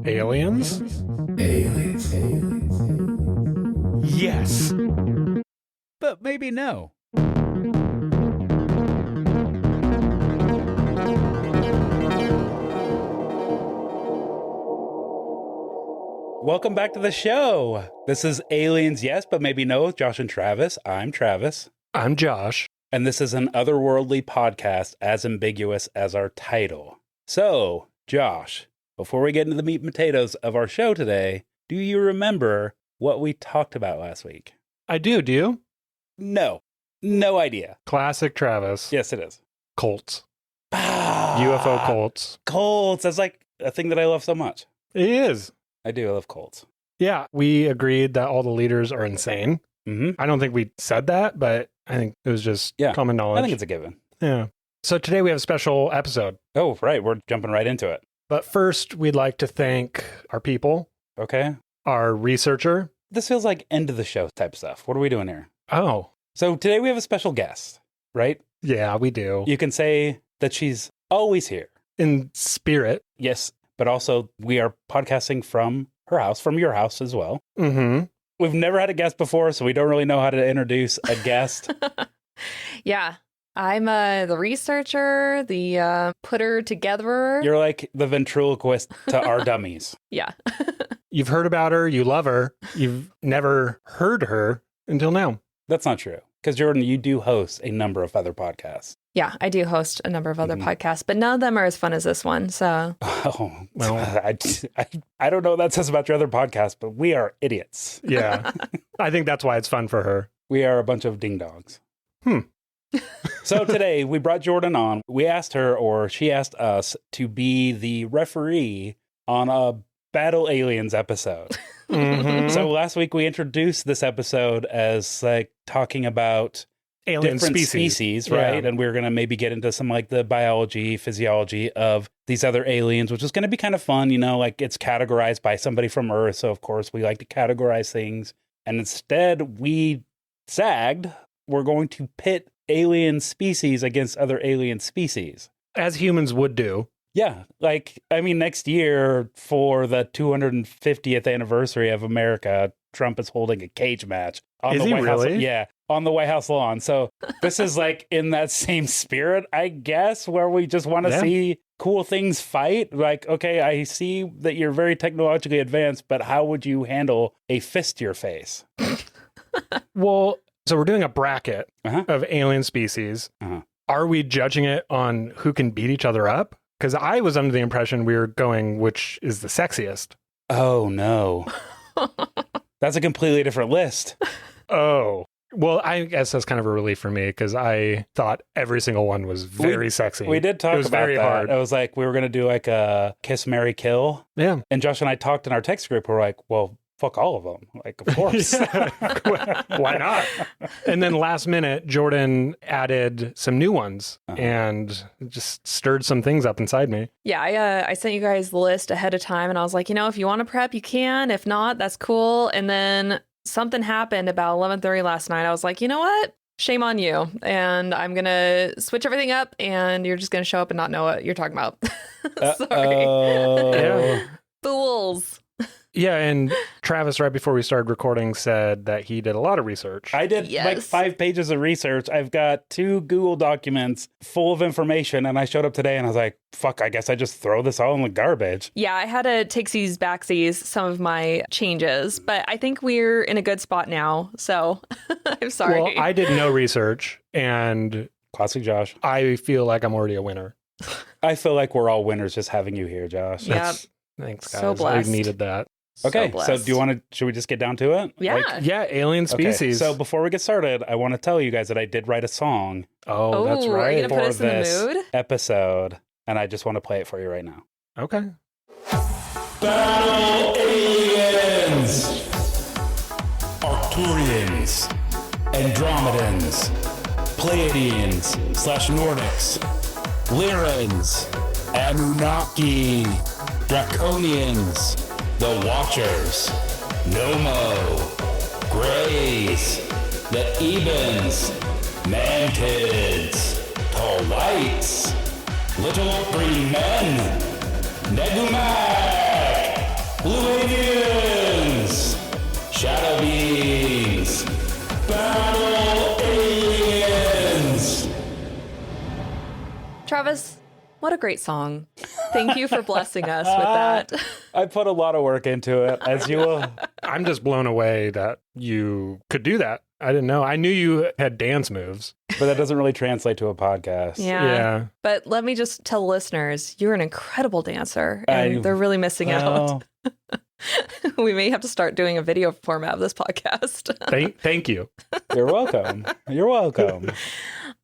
Aliens? Aliens. Yes. But maybe no. Welcome back to the show. This is Aliens, Yes, but Maybe No with Josh and Travis. I'm Travis. I'm Josh. And this is an otherworldly podcast as ambiguous as our title. So, Josh, before we get into the meat and potatoes of our show today, do you remember what we talked about last week? I do you? No idea. Classic Travis. Yes, it is. Cults. UFO cults. Cults. That's like a thing that I love so much. It is. I do. I love cults. Yeah, we agreed that all the leaders are insane. Mm-hmm. I don't think we said that, but I think it was just common knowledge. I think it's a given. Yeah. So today we have a special episode. Oh, right. We're jumping right into it. But first, we'd like to thank our people. Okay. Our researcher. This feels like end of the show type stuff. What are we doing here? Oh. So today we have a special guest, right? Yeah, we do. You can say that she's always here. In spirit. Yes, but also we are podcasting from her house, from your house as well. Mm-hmm. We've never had a guest before, so we don't really know how to introduce a guest. Yeah. I'm the researcher, the putter togetherer. You're like the ventriloquist to our dummies. Yeah. You've heard about her. You love her. You've never heard her until now. That's not true. Because, Jordan, you do host a number of other podcasts. Yeah, I do host a number of other podcasts, but none of them are as fun as this one. So, oh, well, I don't know what that says about your other podcasts, but we are idiots. Yeah. I think that's why it's fun for her. We are a bunch of ding-dongs. So today we brought Jordan on. We asked her, or she asked us, to be the referee on a Battle Aliens episode. Mm-hmm. So last week we introduced this episode as like talking about alien different species, right? Yeah. And we were going to maybe get into some like the biology, physiology of these other aliens, which is going to be kind of fun. You know, like it's categorized by somebody from Earth. So of course we like to categorize things. And instead we sagged. We're going to pit alien species against other alien species. As humans would do. Yeah. Like, I mean, next year for the 250th anniversary of America, Trump is holding a cage match. On Is the he White really? House, yeah. On the White House lawn. So this is like in that same spirit, I guess, where we just want to see cool things fight. Like, okay, I see that you're very technologically advanced, but how would you handle a fist to your face? Well, so we're doing a bracket Uh-huh. of alien species. Uh-huh. Are we judging it on who can beat each other up? Because I was under the impression we were going, which is the sexiest. Oh, no. That's a completely different list. Oh. Well, I guess that's kind of a relief for me because I thought every single one was very sexy. We did talk It was about very that. hard. It was like we were going to do like a kiss, marry, kill. Yeah. And Josh and I talked in our text group. We're like, well, fuck all of them. Like, of course. Why not? And then last minute, Jordan added some new ones and just stirred some things up inside me. yeah, I sent you guys the list ahead of time and I was like, if you want to prep, you can. If not, that's cool. And then something happened about 11:30 last night. I was like, you know what? Shame on you. And I'm going to switch everything up and you're just going to show up and not know what you're talking about. Sorry. Yeah. Fools. Yeah, and Travis, right before we started recording, said that he did a lot of research. I did like 5 pages of research. I've got 2 Google documents full of information. And I showed up today and I was like, fuck, I guess I just throw this all in the garbage. Yeah, I had to takesies, backsies some of my changes, but I think we're in a good spot now. So I'm sorry. Well, I did no research, and Classic Josh. I feel like I'm already a winner. I feel like we're all winners just having you here, Josh. Yeah. Thanks, guys. So blessed. I needed that. Okay, So so do you want to, should we just get down to it? Yeah. Yeah, alien Okay, species. so before we get started, I want to tell you guys that I did write a song Oh, that's Ooh, are right. you gonna put for us in the this mood? episode, and I just want to play it for you right now. Okay. Battle aliens! Arcturians, Andromedans, Pleiadians/Nordics, Lyrans, Anunnaki, Draconians, the Watchers, Nomo, Greys, the Ebens, Mantids, Tall Whites, Little Green Men, Negumak, Blue aliens, shadow beings, battle aliens. Travis, what a great song. Thank you for blessing us with that. I put a lot of work into it, as you will. I'm just blown away that you could do that. I didn't know. I knew you had dance moves. But that doesn't really translate to a podcast. Yeah. But let me just tell listeners, you're an incredible dancer, and they're really missing out. We may have to start doing a video format of this podcast. Thank you. You're welcome. You're welcome.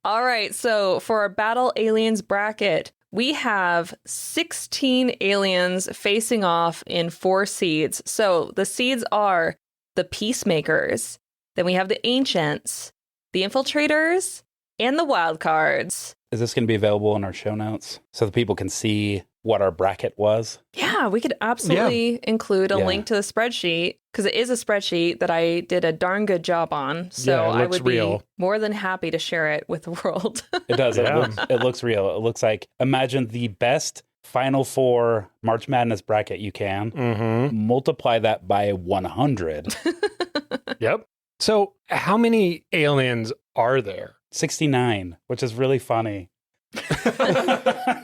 All right. So for our Battle Aliens bracket, we have 16 aliens facing off in 4 seeds. So the seeds are the Peacemakers, then we have the Ancients, the Infiltrators, and the Wildcards. Is this going to be available in our show notes so that people can see what our bracket was? Yeah, we could absolutely include a link to the spreadsheet, because it is a spreadsheet that I did a darn good job on. So I would be more than happy to share it with the world. It does. It looks real. It looks like, imagine the best Final Four March Madness bracket you can. Mm-hmm. Multiply that by 100. Yep. So how many aliens are there? 69, which is really funny.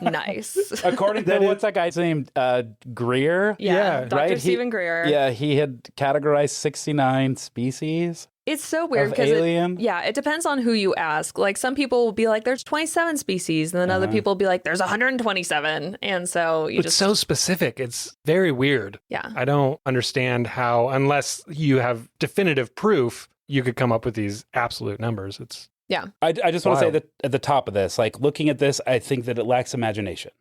Nice. According to what's that guy's name? Greer? Yeah, Dr. Right? Stephen Greer. Yeah, he had categorized 69 species. It's so weird because it depends on who you ask. Like some people will be like, there's 27 species, and then other people will be like, there's 127. And so it's so specific. It's very weird. Yeah. I don't understand how, unless you have definitive proof, you could come up with these absolute numbers. It's I just want to say that at the top of this, like looking at this, I think that it lacks imagination.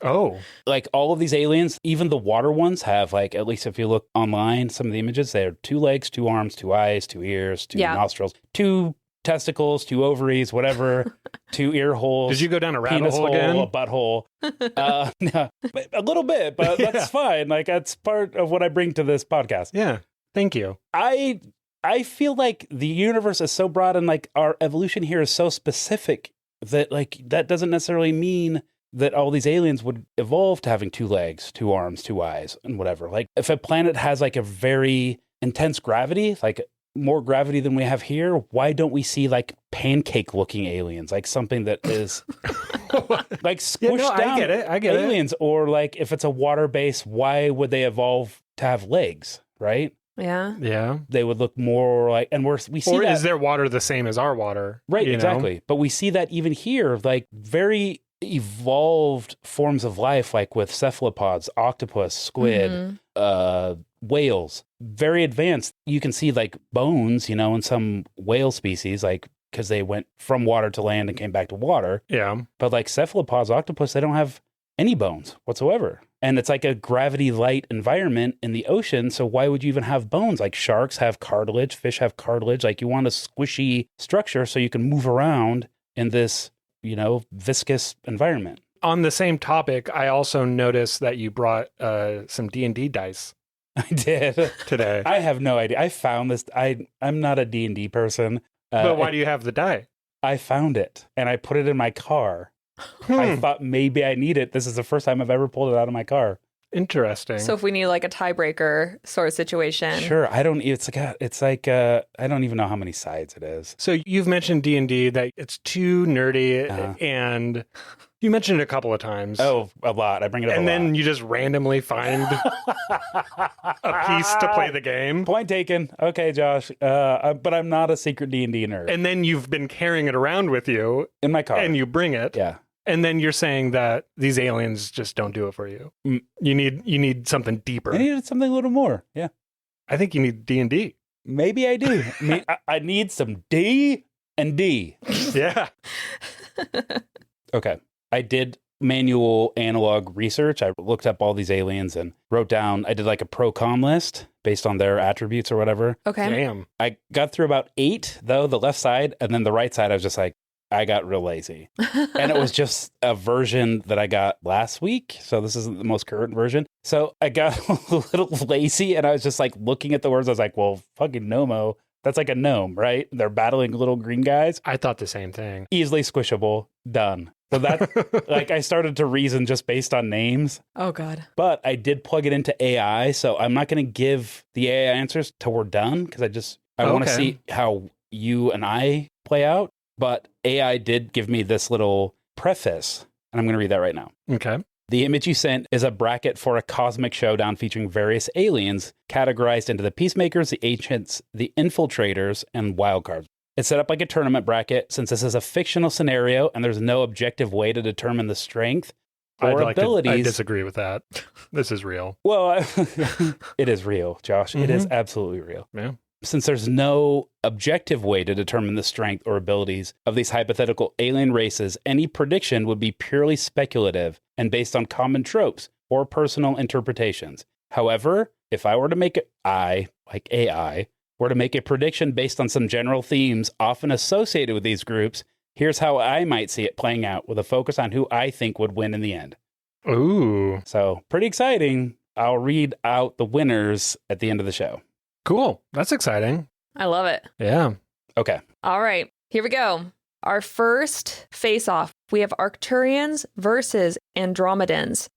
Oh. Like all of these aliens, even the water ones have, like, at least if you look online, some of the images, they have 2 legs, 2 arms, 2 eyes, 2 ears, 2 nostrils, 2 testicles, 2 ovaries, whatever, 2 ear holes. Did you go down a rabbit penis hole again? A butthole. No, a little bit, but that's fine. Like that's part of what I bring to this podcast. Yeah. Thank you. I feel like the universe is so broad and like our evolution here is so specific that like that doesn't necessarily mean that all these aliens would evolve to having 2 legs, 2 arms, 2 eyes, and whatever. Like if a planet has like a very intense gravity, like more gravity than we have here, why don't we see like pancake looking aliens? Like something that is like squished down I get aliens. Or like if it's a water base, why would they evolve to have legs, right? Yeah. Yeah. They would look more like, and we see or that. Is their water the same as our water? Right, exactly. But we see that even here, like very evolved forms of life, like with cephalopods, octopus, squid, whales, very advanced. You can see like bones, in some whale species, like because they went from water to land and came back to water. Yeah. But like cephalopods, octopus, they don't have any bones whatsoever. And it's like a gravity light environment in the ocean. So why would you even have bones? Like sharks have cartilage, fish have cartilage. Like you want a squishy structure so you can move around in this, viscous environment. On the same topic, I also noticed that you brought some D&D dice. I did today. I have no idea. I found this. I'm not a D&D person. But why do you have the die? I found it and I put it in my car. I thought maybe I need it. This is the first time I've ever pulled it out of my car. Interesting. So if we need like a tiebreaker sort of situation. Sure. I don't even know how many sides it is. So you've mentioned D&D, that it's too nerdy, and you mentioned it a couple of times. Oh, a lot. I bring it up and a then lot. you just randomly find a piece to play the game. Point taken. Okay, Josh. But I'm not a secret D&D nerd. And then you've been carrying it around with you. In my car. And you bring it. Yeah. And then you're saying that these aliens just don't do it for you. You need something deeper. I needed something a little more. Yeah. I think you need D&D. Maybe I do. I need some D and D. Yeah. Okay. I did manual analog research. I looked up all these aliens and wrote down, I did like a pro-con list based on their attributes or whatever. Okay. Damn. I got through about 8, though, the left side. And then the right side, I was just like, I got real lazy. And it was just a version that I got last week. So this isn't the most current version. So I got a little lazy and I was just like looking at the words. I was like, well, fucking Nomo. That's like a gnome, right? They're battling little green guys. I thought the same thing. Easily squishable. Done. So that, like, I started to reason just based on names, Oh, God. but I did plug it into AI. So I'm not going to give the AI answers till we're done because I want to Okay. see how you and I play out. But AI did give me this little preface, and I'm going to read that right now. Okay. The image you sent is a bracket for a cosmic showdown featuring various aliens categorized into the Peacemakers, the Ancients, the Infiltrators, and Wildcards. It's set up like a tournament bracket since this is a fictional scenario and there's no objective way to determine the strength or abilities. I disagree with that. This is real. Well, it is real, Josh. It is Mhm. absolutely real. Yeah. Since there's no objective way to determine the strength or abilities of these hypothetical alien races, any prediction would be purely speculative and based on common tropes or personal interpretations. However, if I were to make AI, were to make a prediction based on some general themes often associated with these groups, here's how I might see it playing out with a focus on who I think would win in the end. Ooh, So, pretty exciting. I'll read out the winners at the end of the show. cool. That's exciting. I love it. Yeah. Okay. All right, here we go. Our first face-off, we have Arcturians versus Andromedans.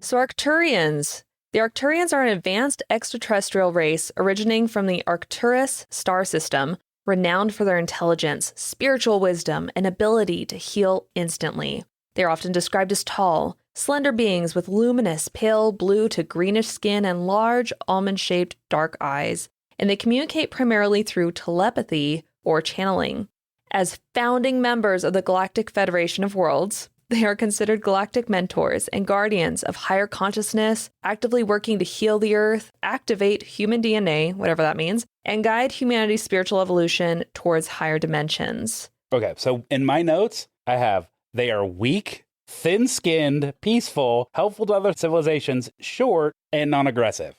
So Arcturians. The Arcturians are an advanced extraterrestrial race originating from the Arcturus star system, renowned for their intelligence, spiritual wisdom, and ability to heal instantly. They are often described as tall, slender beings with luminous, pale blue to greenish skin and large, almond-shaped dark eyes, and they communicate primarily through telepathy or channeling. As founding members of the Galactic Federation of Worlds, they are considered galactic mentors and guardians of higher consciousness, actively working to heal the Earth, activate human DNA, whatever that means, and guide humanity's spiritual evolution towards higher dimensions. Okay. So, in my notes, I have they are weak, thin-skinned, peaceful, helpful to other civilizations, short, and non-aggressive.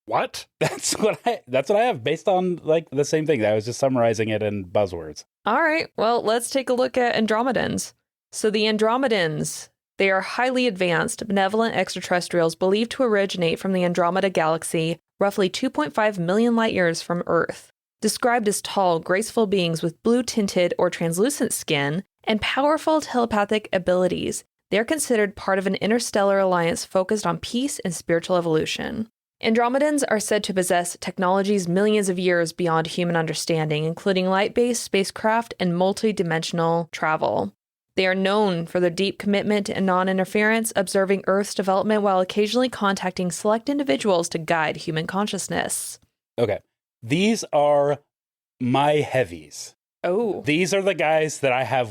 What? That's what I have based on like the same thing. I was just summarizing it in buzzwords. All right, well, let's take a look at Andromedans. So the Andromedans, they are highly advanced, benevolent extraterrestrials believed to originate from the Andromeda galaxy, roughly 2.5 million light years from Earth. Described as tall, graceful beings with blue-tinted or translucent skin and powerful telepathic abilities, they are considered part of an interstellar alliance focused on peace and spiritual evolution. Andromedans are said to possess technologies millions of years beyond human understanding, including light-based spacecraft and multi-dimensional travel. They are known for their deep commitment and non-interference, observing Earth's development while occasionally contacting select individuals to guide human consciousness. Okay. These are my heavies. Oh. These are the guys that I have.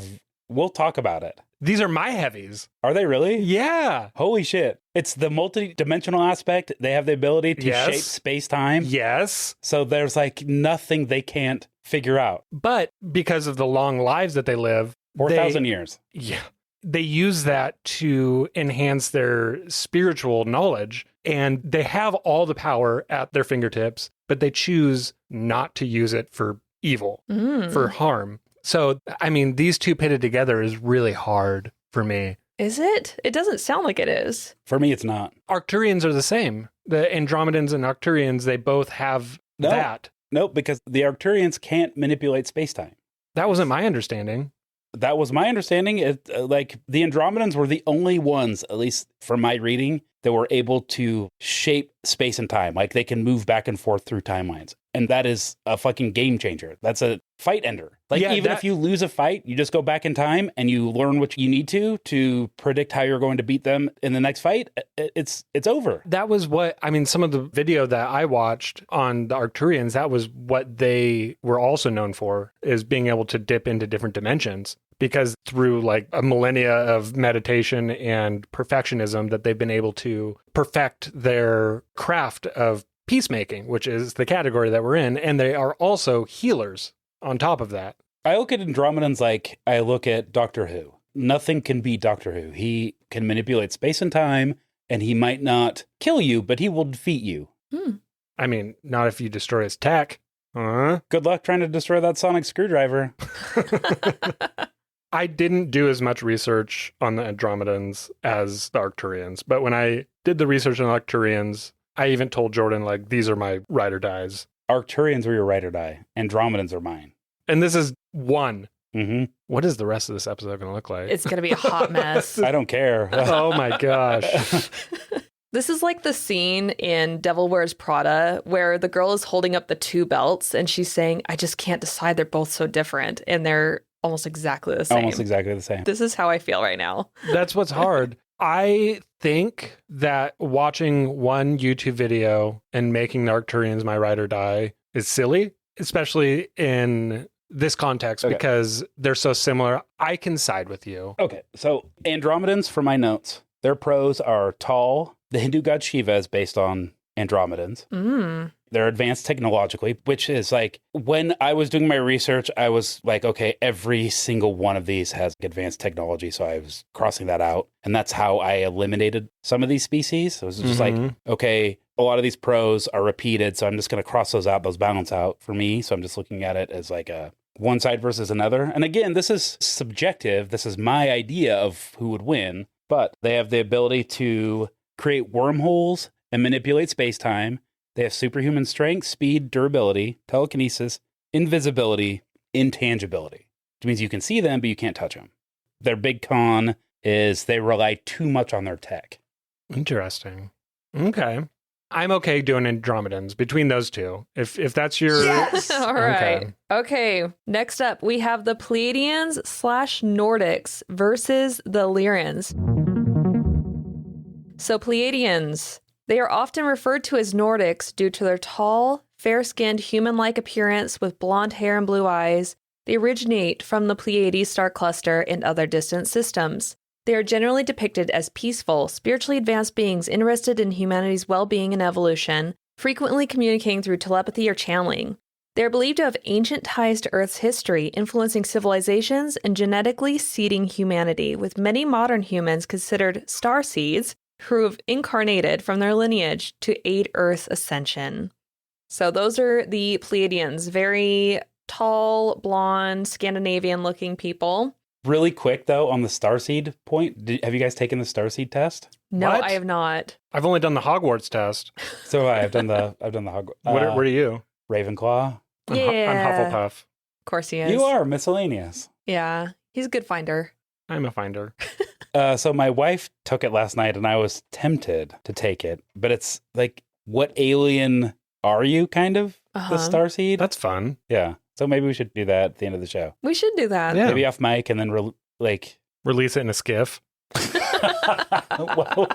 We'll talk about it. These are my heavies. Are they really? Yeah. Holy shit. It's the multi-dimensional aspect. They have the ability to Yes. shape space-time. Yes. So there's like nothing they can't figure out. But because of the long lives that they live, 4,000 years. Yeah. They use that to enhance their spiritual knowledge, and they have all the power at their fingertips, but they choose not to use it for evil, for harm. So, I mean, these two pitted together is really hard for me. Is it? It doesn't sound like it is. For me, it's not. Arcturians are the same. The Andromedans and Arcturians, they both have No. that. Nope, because the Arcturians can't manipulate space-time. That wasn't my understanding. That was my understanding. Like the Andromedans were the only ones, at least from my reading, that were able to shape space and time. Like they can move back and forth through timelines. And that is a fucking game changer. That's a fight ender. Like Yeah, even that- if you lose a fight, you just go back in time and you learn what you need to predict how you're going to beat them in the next fight. It's over. That was what, I mean, some of the video that I watched on the Arcturians, that was what they were also known for, is being able to dip into different dimensions. Because through like a millennia of meditation and perfectionism, that they've been able to perfect their craft of peacemaking, which is the category that we're in. And they are also healers on top of that. I look at Andromedans like I look at Doctor Who. Nothing can beat Doctor Who. He can manipulate space and time, and he might not kill you, but he will defeat you. I mean, not if you destroy his tech. Good luck trying to destroy that sonic screwdriver. I didn't do as much research on the Andromedans as the Arcturians, but when I did the research on the Arcturians, I even told Jordan, like, these are my ride or dies. Arcturians are your ride or die. Andromedans are mine. And this is one Mm-hmm. What is the rest of this episode going to look like? It's going to be a hot mess. I don't care. Oh my gosh. This is like the scene in Devil Wears Prada where the girl is holding up the two belts and she's saying, I just can't decide. They're both so different. And they're almost exactly the same. Almost exactly the same. This is how I feel right now. That's what's hard. I think that watching one YouTube video and making the Arcturians my ride or die is silly, especially in this context, Okay. because they're so similar. I can side with you. Okay, so Andromedans, for my notes, their pros are tall. The Hindu god Shiva is based on Andromedans. They're advanced technologically, which is like, when I was doing my research, I was like, okay, every single one of these has advanced technology. So I was crossing that out. And that's how I eliminated some of these species. It was just like, okay, a lot of these pros are repeated. So I'm just going to cross those out, those balance out for me. So I'm just looking at it as like a one side versus another. And again, this is subjective. This is my idea of who would win. But they have the ability to create wormholes and manipulate space-time. They have superhuman strength, speed, durability, telekinesis, invisibility, intangibility, which means you can see them, but you can't touch them. Their big con is they rely too much on their tech. Interesting. Okay. I'm okay doing Andromedans between those two. If that's your... Yes! All right. Okay. Next up, we have the Pleiadians / Nordics versus the Lyrans. So Pleiadians, they are often referred to as Nordics due to their tall, fair-skinned, human-like appearance with blonde hair and blue eyes. They originate from the Pleiades star cluster and other distant systems. They are generally depicted as peaceful, spiritually advanced beings interested in humanity's well-being and evolution, frequently communicating through telepathy or channeling. They are believed to have ancient ties to Earth's history, influencing civilizations and genetically seeding humanity, with many modern humans considered starseeds who have incarnated from their lineage to aid Earth's ascension. So those are the Pleiadians, very tall, blonde, Scandinavian-looking people. Really quick, though, on the starseed point, have you guys taken the starseed test? No, What? I have not. I've only done the Hogwarts test. So I've done the Hogwarts. What are you? Ravenclaw. I'm Yeah. Hufflepuff. Of course he is. You are miscellaneous. Yeah, he's a good finder. I'm a finder. So my wife took it last night, and I was tempted to take it, but it's like, what alien are you? Kind of the starseed. That's fun. Yeah. So maybe we should do that at the end of the show. We should do that. Yeah. Maybe off mic, and then Release it in a skiff. Whoa.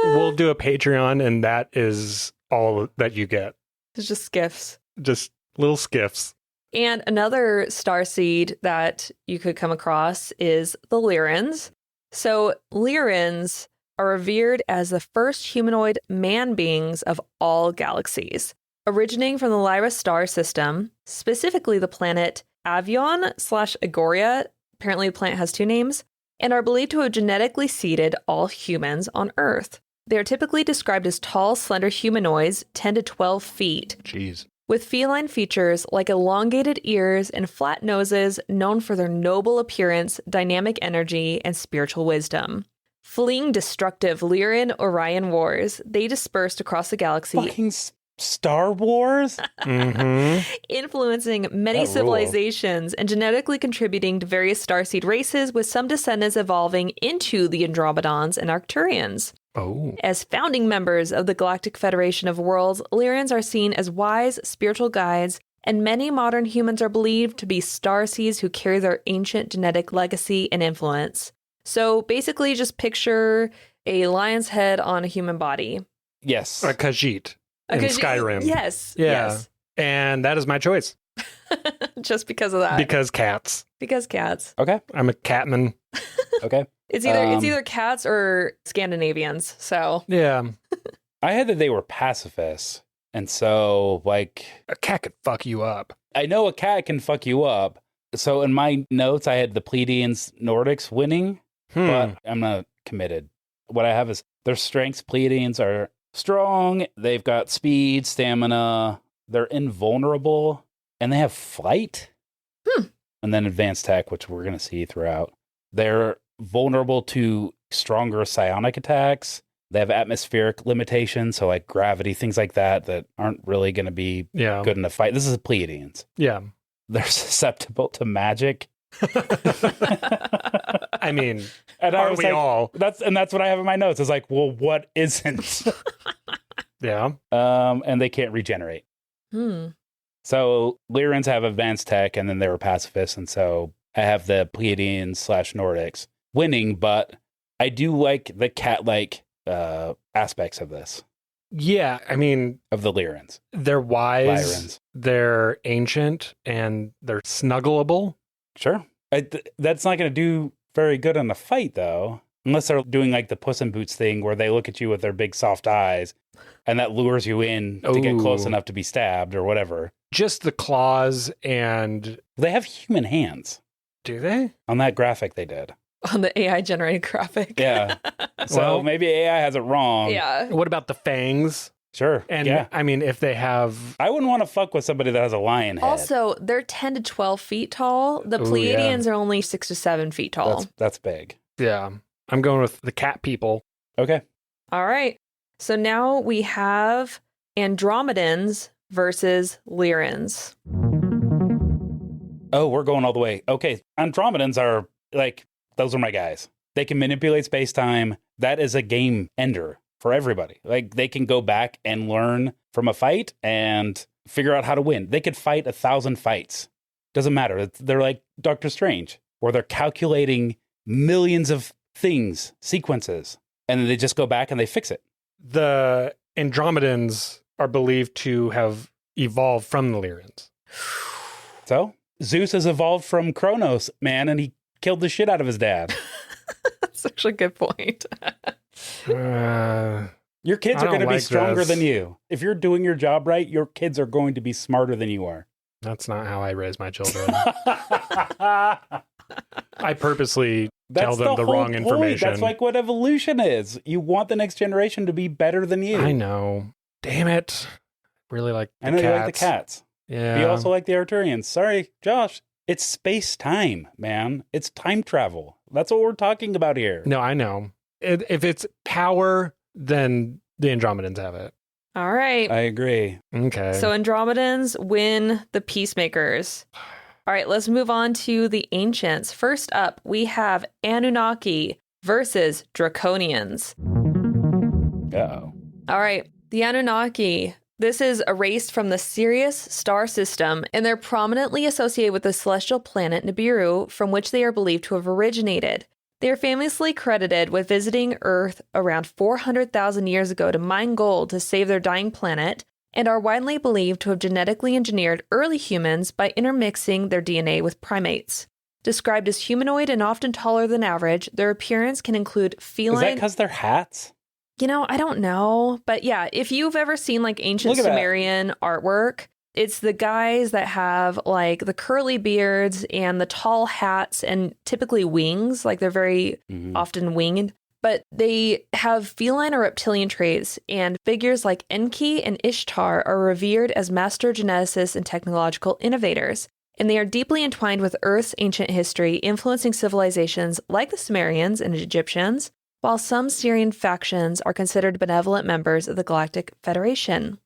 We'll do a Patreon, and that is all that you get. It's just skiffs. Just little skiffs. And another starseed that you could come across is the Lyrans. So Lyrans are revered as the first humanoid man beings of all galaxies, originating from the Lyra star system, specifically the planet Avion / Agoria. Apparently the planet has two names, and are believed to have genetically seeded all humans on Earth. They are typically described as tall, slender humanoids, 10 to 12 feet, Jeez. with feline features like elongated ears and flat noses, known for their noble appearance, dynamic energy, and spiritual wisdom. Fleeing destructive Lyran Orion wars, they dispersed across the galaxy, Fucking Star Wars? Mm-hmm. influencing many That rule. civilizations and genetically contributing to various starseed races, with some descendants evolving into the Andromedans and Arcturians. Oh. As founding members of the Galactic Federation of Worlds, Lyrans are seen as wise, spiritual guides, and many modern humans are believed to be starseeds who carry their ancient genetic legacy and influence. So basically, just picture a lion's head on a human body. Yes. A Khajiit in Skyrim. Yes. Yeah. Yes. And that is my choice. Just because of that. Because cats. Because cats. Okay. I'm a catman. Okay. It's either cats or Scandinavians. So Yeah. I had that they were pacifists. And so, like, A cat could fuck you up. I know a cat can fuck you up. So in my notes, I had the Pleiadians Nordics winning, but I'm not committed. What I have is their strengths. Pleiadians are strong. They've got speed, stamina. They're invulnerable, and they have flight. And then advanced tech, which we're going to see throughout. They're vulnerable to stronger psionic attacks. They have atmospheric limitations, so like gravity, things like that aren't really going to be good in a fight. This is Pleiadians. Yeah. They're susceptible to magic. I mean, and are we all? That's what I have in my notes. It's like, well, what isn't? Yeah. And they can't regenerate. So Lyrans have advanced tech, and then they were pacifists, and so I have the Pleiadians / Nordics winning, but I do like the cat-like aspects of this. Yeah, I mean, of the Lyrans. They're wise, Lyrans. They're ancient, and they're snuggleable. Sure. That's not going to do very good on the fight, though, unless they're doing like the Puss in Boots thing where they look at you with their big soft eyes, and that lures you in to get close enough to be stabbed or whatever. Just the claws, and they have human hands. Do they? On that graphic they did. On the AI generated graphic. Yeah. So Well, maybe AI has it wrong. Yeah. What about the fangs? Sure. And I mean, if they have... I wouldn't want to fuck with somebody that has a lion head. Also, they're 10 to 12 feet tall. The Pleiadians are only 6 to 7 feet tall. That's big. Yeah. I'm going with the cat people. Okay. All right. So now we have Andromedans versus Lyrans. Oh, we're going all the way. Okay. Andromedans are like, those are my guys. They can manipulate space-time. That is a game ender for everybody. Like, they can go back and learn from a fight and figure out how to win. They could fight 1,000 fights. Doesn't matter. They're like Doctor Strange, where they're calculating millions of things, sequences, and then they just go back and they fix it. The Andromedans are believed to have evolved from the Lyrans. So, Zeus has evolved from Kronos, man, and he killed the shit out of his dad. That's actually a good point. Your kids are going to be stronger than you. If you're doing your job right, your kids are going to be smarter than you are. That's not how I raise my children. I purposely tell them the wrong information. That's like what evolution is. You want the next generation to be better than you. I know. Damn it. Really like the cats. I know you like the cats. Yeah. You also like the Arcturians. Sorry, Josh. It's space-time, man. It's time travel. That's what we're talking about here. No, I know. If it's power, then the Andromedans have it. All right. I agree. Okay. So Andromedans win the Peacemakers. All right, let's move on to the Ancients. First up, we have Anunnaki versus Draconians. Uh-oh. All right, the Anunnaki. This is a race from the Sirius star system, and they're prominently associated with the celestial planet Nibiru, from which they are believed to have originated. They are famously credited with visiting Earth around 400,000 years ago to mine gold to save their dying planet, and are widely believed to have genetically engineered early humans by intermixing their DNA with primates. Described as humanoid and often taller than average, their appearance can include feline... Is that because they're hats? You know, I don't know. But yeah, if you've ever seen like ancient Sumerian artwork, it's the guys that have like the curly beards and the tall hats and typically wings. Like they're very often winged. But they have feline or reptilian traits, and figures like Enki and Ishtar are revered as master geneticists and technological innovators. And they are deeply entwined with Earth's ancient history, influencing civilizations like the Sumerians and Egyptians, while some Syrian factions are considered benevolent members of the Galactic Federation.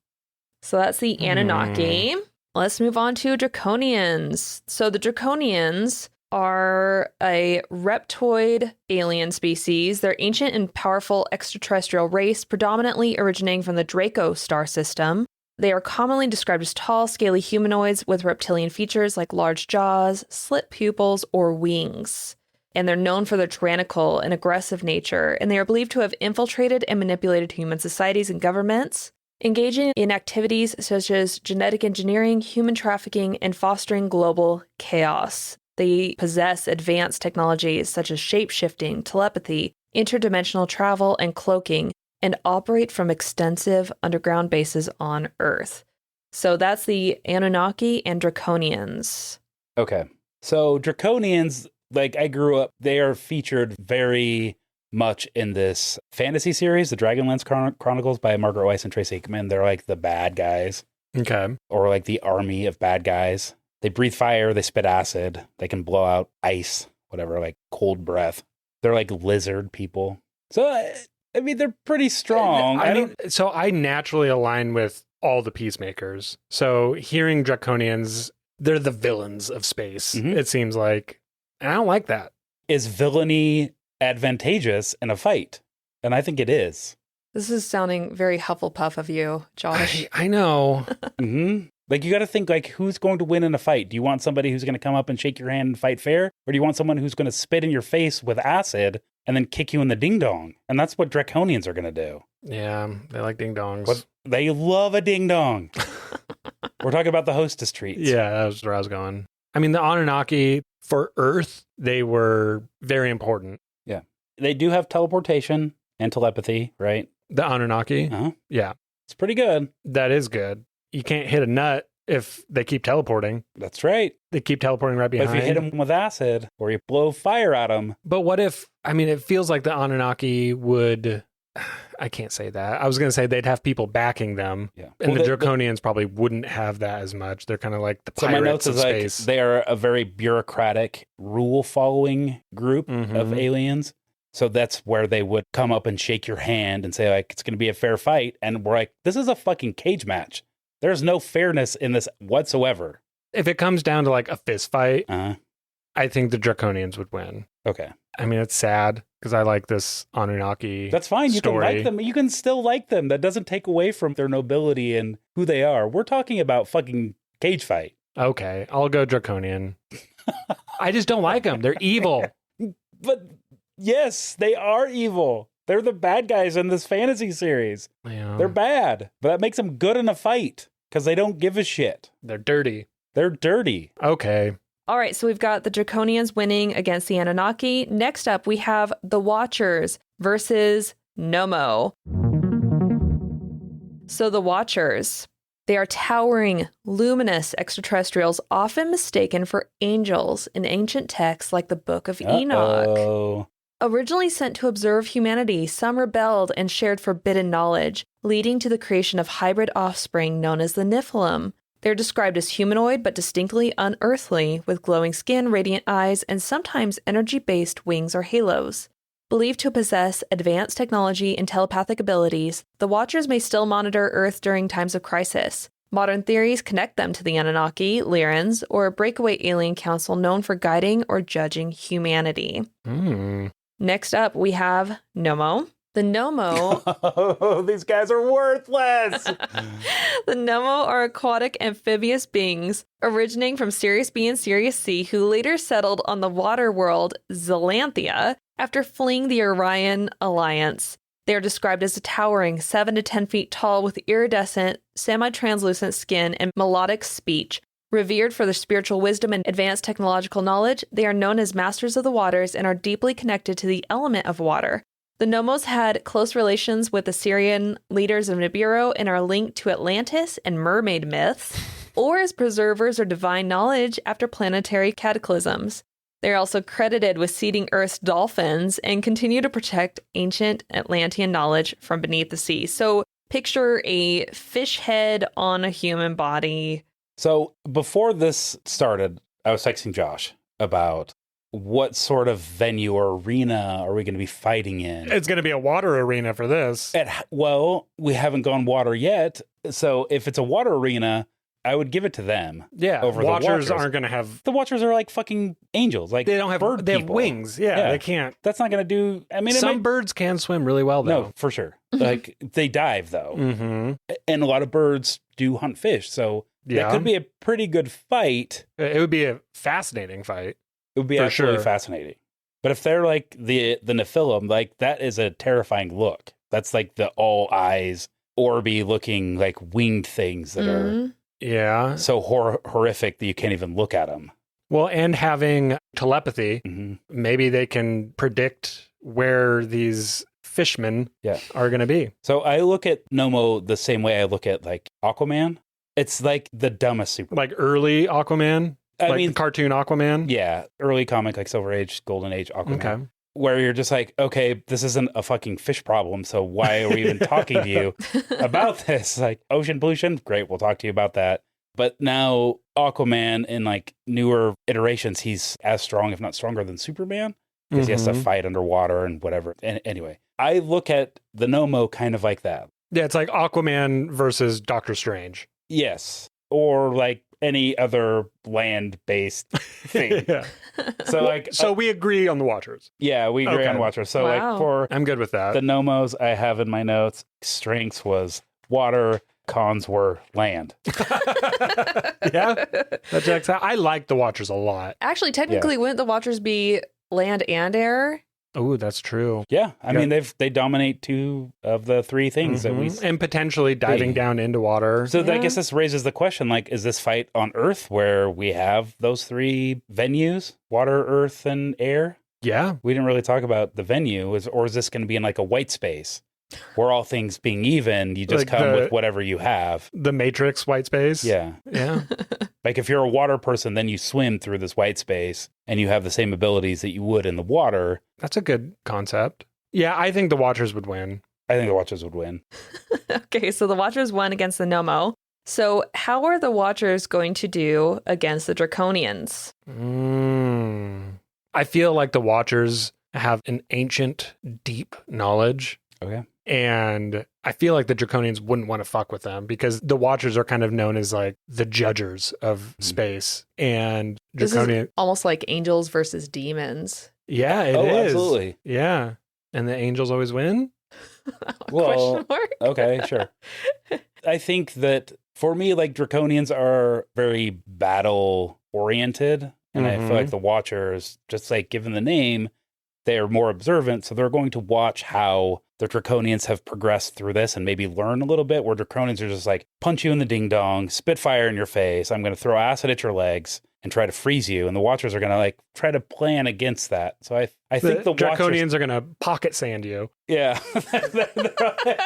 So that's the Anunnaki. Let's move on to Draconians. So the Draconians are a reptoid alien species. They're ancient and powerful extraterrestrial race, predominantly originating from the Draco star system. They are commonly described as tall, scaly humanoids with reptilian features like large jaws, slit pupils, or wings. And they're known for their tyrannical and aggressive nature, and they are believed to have infiltrated and manipulated human societies and governments, engaging in activities such as genetic engineering, human trafficking, and fostering global chaos. They possess advanced technologies such as shape-shifting, telepathy, interdimensional travel, and cloaking, and operate from extensive underground bases on Earth. So that's the Anunnaki and Draconians. Okay. So Draconians, like I grew up, they are featured very much in this fantasy series, the Dragonlance Chronicles by Margaret Weiss and Tracy Hickman. They're like the bad guys. Okay. Or like the army of bad guys. They breathe fire, they spit acid, they can blow out ice, whatever, like cold breath. They're like lizard people. So I mean, they're pretty strong. So I naturally align with all the peacemakers. So hearing draconians, they're the villains of space, it seems like. And I don't like that. Is villainy advantageous in a fight? And I think it is. This is sounding very Hufflepuff of you, Josh. I know. Like, you got to think, like, who's going to win in a fight? Do you want somebody who's going to come up and shake your hand and fight fair? Or do you want someone who's going to spit in your face with acid and then kick you in the ding-dong? And that's what draconians are going to do. Yeah, they like ding-dongs. But they love a ding-dong. We're talking about the hostess treats. Yeah, that was where I was going. I mean, the Anunnaki, for Earth, they were very important. Yeah. They do have teleportation and telepathy, right? The Anunnaki? Uh-huh. Yeah. It's pretty good. That is good. You can't hit a nut if they keep teleporting. That's right. They keep teleporting right behind. But if you hit them with acid or you blow fire at them. But what if, I mean, it feels like the Anunnaki would, I can't say that. I was going to say they'd have people backing them. Yeah. And the Draconians probably wouldn't have that as much. They're kind of like the pirates so my notes of is space. Like they are a very bureaucratic, rule-following group of aliens. So that's where they would come up and shake your hand and say, like, it's going to be a fair fight. And we're like, this is a fucking cage match. There's no fairness in this whatsoever. If it comes down to like a fist fight, Uh-huh. I think the Draconians would win. Okay. I mean, it's sad because I like this Anunnaki That's fine. You story. can like them. You can still like them. That doesn't take away from their nobility and who they are. We're talking about fucking cage fight. Okay, I'll go Draconian. I just don't like them. They're evil. But yes, they are evil. They're the bad guys in this fantasy series. Yeah. They're bad, but that makes them good in a fight because they don't give a shit. They're dirty. They're dirty. Okay. All right, so we've got the Draconians winning against the Anunnaki. Next up, we have the Watchers versus Nomo. So the Watchers, they are towering, luminous extraterrestrials often mistaken for angels in ancient texts like the Book of Enoch. Oh. Originally sent to observe humanity, some rebelled and shared forbidden knowledge, leading to the creation of hybrid offspring known as the Nephilim. They're described as humanoid but distinctly unearthly, with glowing skin, radiant eyes, and sometimes energy-based wings or halos. Believed to possess advanced technology and telepathic abilities, the Watchers may still monitor Earth during times of crisis. Modern theories connect them to the Anunnaki, Lyrans, or a breakaway alien council known for guiding or judging humanity. Next up, we have Nomo. The Nomo... Oh, these guys are worthless! The Nomo are aquatic amphibious beings originating from Sirius B and Sirius C who later settled on the water world Zelanthia after fleeing the Orion Alliance. They are described as a towering 7 to 10 feet tall with iridescent, semi-translucent skin and melodic speech. Revered for their spiritual wisdom and advanced technological knowledge, they are known as masters of the waters and are deeply connected to the element of water. The Nomos had close relations with the Syrian leaders of Nibiru and are linked to Atlantis and mermaid myths, or as preservers of divine knowledge after planetary cataclysms. They're also credited with seeding Earth's dolphins and continue to protect ancient Atlantean knowledge from beneath the sea. So picture a fish head on a human body. So before this started, I was texting Josh about what sort of venue or arena are we going to be fighting in? It's going to be a water arena for this. Well, we haven't gone water yet. So if it's a water arena, I would give it to them. Yeah, over Watchers the aren't going to have... The Watchers are like fucking angels. Like They don't have bird They have people. wings. Yeah, they can't. That's not going to do... I mean, Some birds can swim really well, though. No, for sure. Like, they dive, though. And a lot of birds do hunt fish. So that could be a pretty good fight. It would be a fascinating fight. It would be For absolutely sure. fascinating. But if they're like the Nephilim, like that is a terrifying look. That's like the all eyes, orby looking like winged things that are Yeah. so horrific that you can't even look at them. Well, and having telepathy, maybe they can predict where these fishmen are going to be. So I look at Nomo the same way I look at like Aquaman. It's like the dumbest super. Like early Aquaman? I mean, the cartoon Aquaman? Yeah, early comic, like Silver Age, Golden Age Aquaman. Okay. Where you're just like, okay, this isn't a fucking fish problem, so why are we even talking to you about this? Like, ocean pollution? Great, we'll talk to you about that. But now Aquaman, in like newer iterations, he's as strong, if not stronger than Superman, because he has to fight underwater and whatever. And anyway, I look at the Nomo kind of like that. Yeah, it's like Aquaman versus Doctor Strange. Yes. Or like any other land-based thing. Yeah. So we agree on the Watchers. Yeah, we agree Okay. on Watcher. So Wow. like for I'm good with that. the Nomos I have in my notes, strengths was water, cons were land. Yeah, that checks out. I like the Watchers a lot. Actually, technically, wouldn't the Watchers be land and air? Oh, that's true. Yeah, I Yeah. mean they dominate 2 of the 3 things that we. And potentially diving down into water. So I Yeah. guess this raises the question: like, is this fight on Earth where we have those 3 venues: water, earth, and air? Yeah. We didn't really talk about the venue, or is this going to be in like a white space where all things being even, you just Like come the- with whatever you have? The Matrix white space. Yeah. Yeah. Like if you're a water person, then you swim through this white space and you have the same abilities that you would in the water. That's a good concept. Yeah, I think the Watchers would win. I think the Watchers would win. Okay, so the Watchers won against the Nomo. So how are the Watchers going to do against the Draconians? I feel like the Watchers have an ancient, deep knowledge. Okay. And I feel like the Draconians wouldn't want to fuck with them because the Watchers are kind of known as like the judgers of space. And This Draconian. is almost like angels versus demons. Yeah, it is. Absolutely. Yeah. And the angels always win? Well, Question mark? Okay, sure. I think that for me, like Draconians are very battle oriented. And I feel like the Watchers, just like given the name, they're more observant. So they're going to watch how the Draconians have progressed through this and maybe learn a little bit, where Draconians are just like punch you in the ding dong, spit fire in your face. I'm going to throw acid at your legs and try to freeze you. And the Watchers are going to like try to plan against that. So I think the Watchers, Draconians are going to pocket sand you. yeah.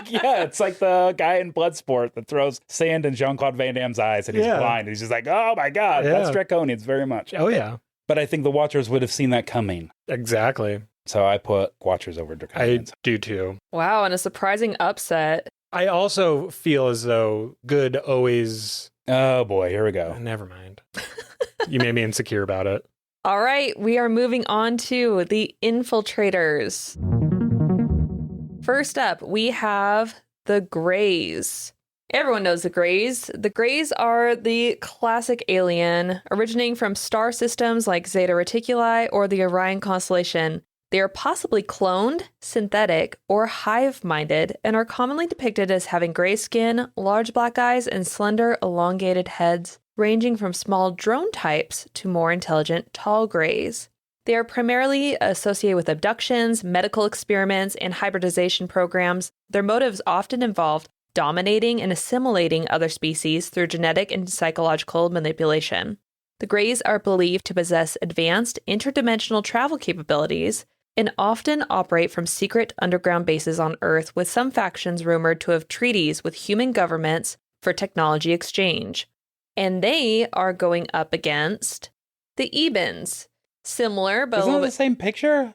Yeah, it's like the guy in Bloodsport that throws sand in Jean-Claude Van Damme's eyes and he's Yeah. blind. He's just like, oh my God, that's Yeah. Draconians very much. Oh, yeah. But I think the Watchers would have seen that coming. Exactly. So I put Watchers over I Draconians. do too. Wow, and a surprising upset. I also feel as though good always. Oh boy, here we go. Never mind. You made me insecure about it. All right, we are moving on to the infiltrators. First up, we have the Greys. Everyone knows the Greys. The Greys are the classic alien originating from star systems like Zeta Reticuli or the Orion constellation. They are possibly cloned, synthetic, or hive-minded and are commonly depicted as having gray skin, large black eyes, and slender, elongated heads, ranging from small drone types to more intelligent tall greys. They are primarily associated with abductions, medical experiments, and hybridization programs. Their motives often involve dominating and assimilating other species through genetic and psychological manipulation. The Greys are believed to possess advanced interdimensional travel capabilities and often operate from secret underground bases on Earth, with some factions rumored to have treaties with human governments for technology exchange. And they are going up against the Ebens. Similar, but a Isn't little it the bit. same picture?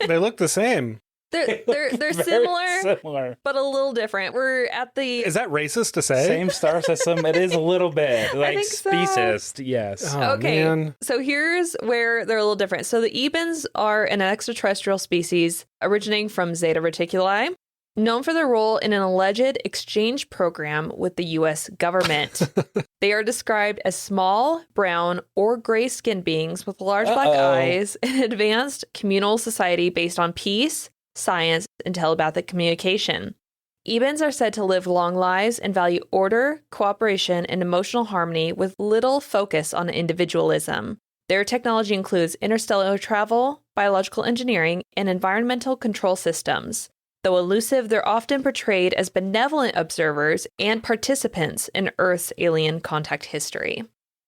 They look the same. They're Very similar. but a little different. We're at the Is that racist to say? Same star system. It is a little bit like think so. speciest. Yes. Oh, Okay. man. So here's where they're a little different. So the Ebens are an extraterrestrial species originating from Zeta Reticuli, known for their role in an alleged exchange program with the U.S. government. They are described as small, brown, or gray skinned beings with large black eyes, an advanced communal society based on peace, science, and telepathic communication. Ebens are said to live long lives and value order, cooperation, and emotional harmony with little focus on individualism. Their technology includes interstellar travel, biological engineering, and environmental control systems. Though elusive, they're often portrayed as benevolent observers and participants in Earth's alien contact history.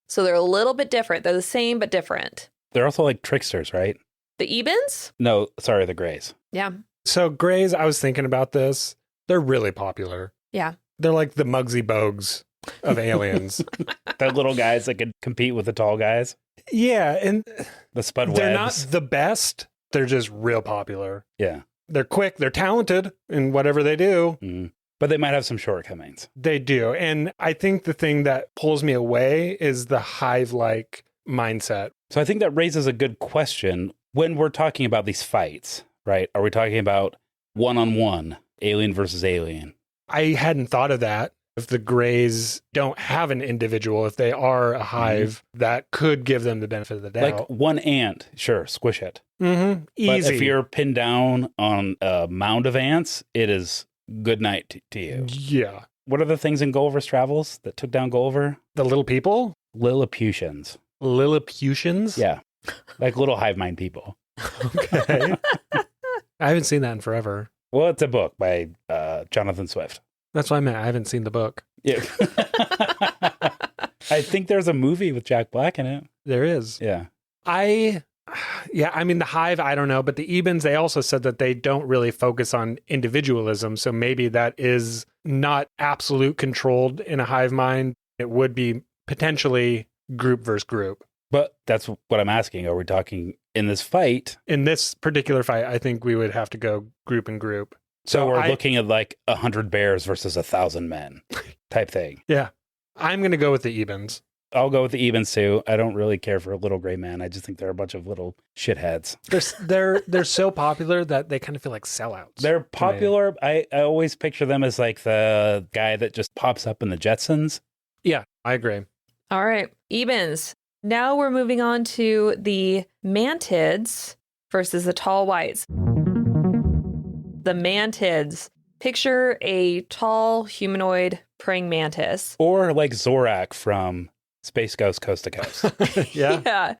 So they're a little bit different. They're the same, but different. They're also like tricksters, right? The Ebens? No, sorry, the Greys. Yeah. So Greys, I was thinking about this. They're really popular. Yeah. They're like the Muggsy Bogues of aliens. The little guys that could compete with the tall guys. Yeah, and The Spud they're not Webs. the best. They're just real popular. Yeah. They're quick. They're talented in whatever they do. Mhm. But they might have some shortcomings. They do. And I think the thing that pulls me away is the hive-like mindset. So I think that raises a good question when we're talking about these fights, right? Are we talking about one-on-one, alien versus alien. I hadn't thought of that. If the Greys don't have an individual, if they are a hive, that could give them the benefit of the doubt. Like one ant, sure, squish it. Mm-hmm. Easy. But if you're pinned down on a mound of ants, it is good night to you. Yeah. What are the things in Gulliver's Travels that took down Gulliver? The little people? Lilliputians. Lilliputians? Yeah. Like little hive mind people. Okay. I haven't seen that in forever. Well, it's a book by Jonathan Swift. That's what I meant. I haven't seen the book. Yeah. I think there's a movie with Jack Black in it. There is. Yeah. I mean, the hive, I don't know, but the Ebens, they also said that they don't really focus on individualism. So maybe that is not absolute controlled in a hive mind. It would be potentially group versus group. But that's what I'm asking. Are we talking in this fight? In this particular fight, I think we would have to go group and group. So we're looking at like 100 bears versus 1,000 men type thing. Yeah. I'm going to go with the Ebens. I'll go with the Ebens too. I don't really care for a little gray man. I just think they're a bunch of little shitheads. They're so popular that they kind of feel like sellouts. They're popular. I always picture them as like the guy that just pops up in the Jetsons. Yeah, I agree. All right, Ebens. Now we're moving on to the mantids versus the tall whites. The mantids. Picture a tall humanoid praying mantis. Or like Zorak from Space Ghost Coast to Coast. Yeah. Yeah.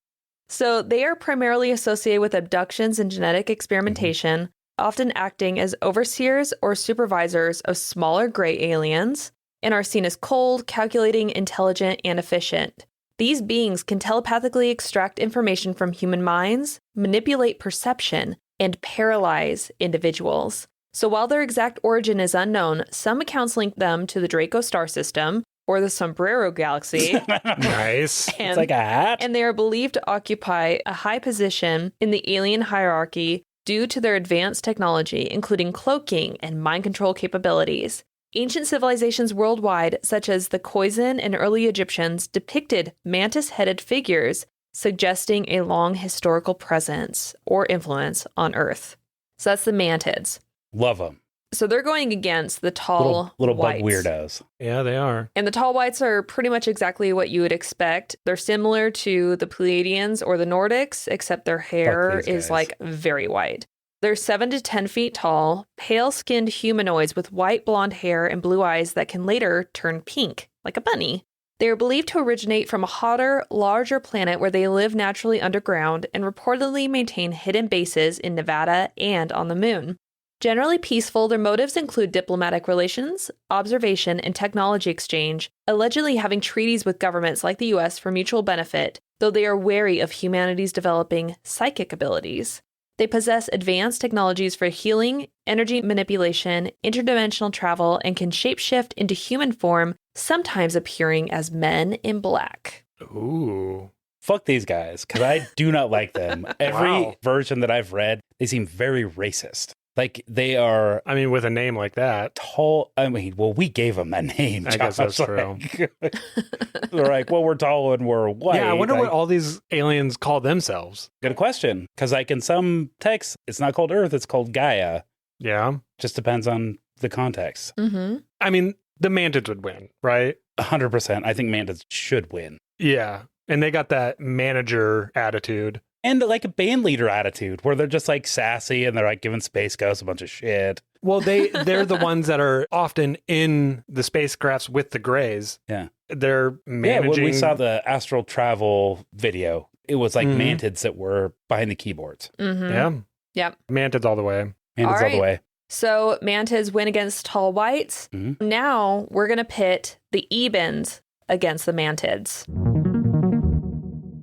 So they are primarily associated with abductions and genetic experimentation, often acting as overseers or supervisors of smaller gray aliens, and are seen as cold, calculating, intelligent, and efficient. These beings can telepathically extract information from human minds, manipulate perception, and paralyze individuals. So while their exact origin is unknown, some accounts link them to the Draco star system or the Sombrero galaxy. Nice. It's like a hat. And they are believed to occupy a high position in the alien hierarchy due to their advanced technology, including cloaking and mind control capabilities. Ancient civilizations worldwide, such as the Khoisan and early Egyptians, depicted mantis-headed figures, suggesting a long historical presence or influence on Earth. So that's the mantids. Love them. So they're going against the tall Little whites. bug weirdos. Yeah, they are. And the tall whites are pretty much exactly what you would expect. They're similar to the Pleiadians or the Nordics, except their hair these is guys. like very white. They're 7 to 10 feet tall, pale-skinned humanoids with white blonde hair and blue eyes that can later turn pink, like a bunny. They are believed to originate from a hotter, larger planet where they live naturally underground and reportedly maintain hidden bases in Nevada and on the moon. Generally peaceful, their motives include diplomatic relations, observation, and technology exchange, allegedly having treaties with governments like the US for mutual benefit, though they are wary of humanity's developing psychic abilities. They possess advanced technologies for healing, energy manipulation, interdimensional travel, and can shapeshift into human form, sometimes appearing as men in black. Ooh. Fuck these guys, because I do not like them. Every Wow. version that I've read, they seem very racist. Like they are I mean, with a name like that. tall. I mean, well, we gave them that name. I guess that's true. They're like, well, we're tall and we're white. Yeah, I wonder Like, what all these aliens call themselves. Good question. Because like in some texts, it's not called Earth, it's called Gaia. Yeah. Just depends on the context. Mm-hmm. I mean, the mantids would win, right? 100%. I think mantids should win. Yeah. And they got that manager attitude. And like a band leader attitude where they're just like sassy and they're like giving Space Ghost a bunch of shit. Well, they're the ones that are often in the spacecrafts with the Greys. Yeah. They're managing. Yeah, when we saw the astral travel video, it was like Mhm. mantids that were behind the keyboards. Mm-hmm. Yeah. Yep. Mantids all the way. Mantids all right. the way. So mantids win against tall whites. Mhm. Now we're going to pit the Ebens against the mantids.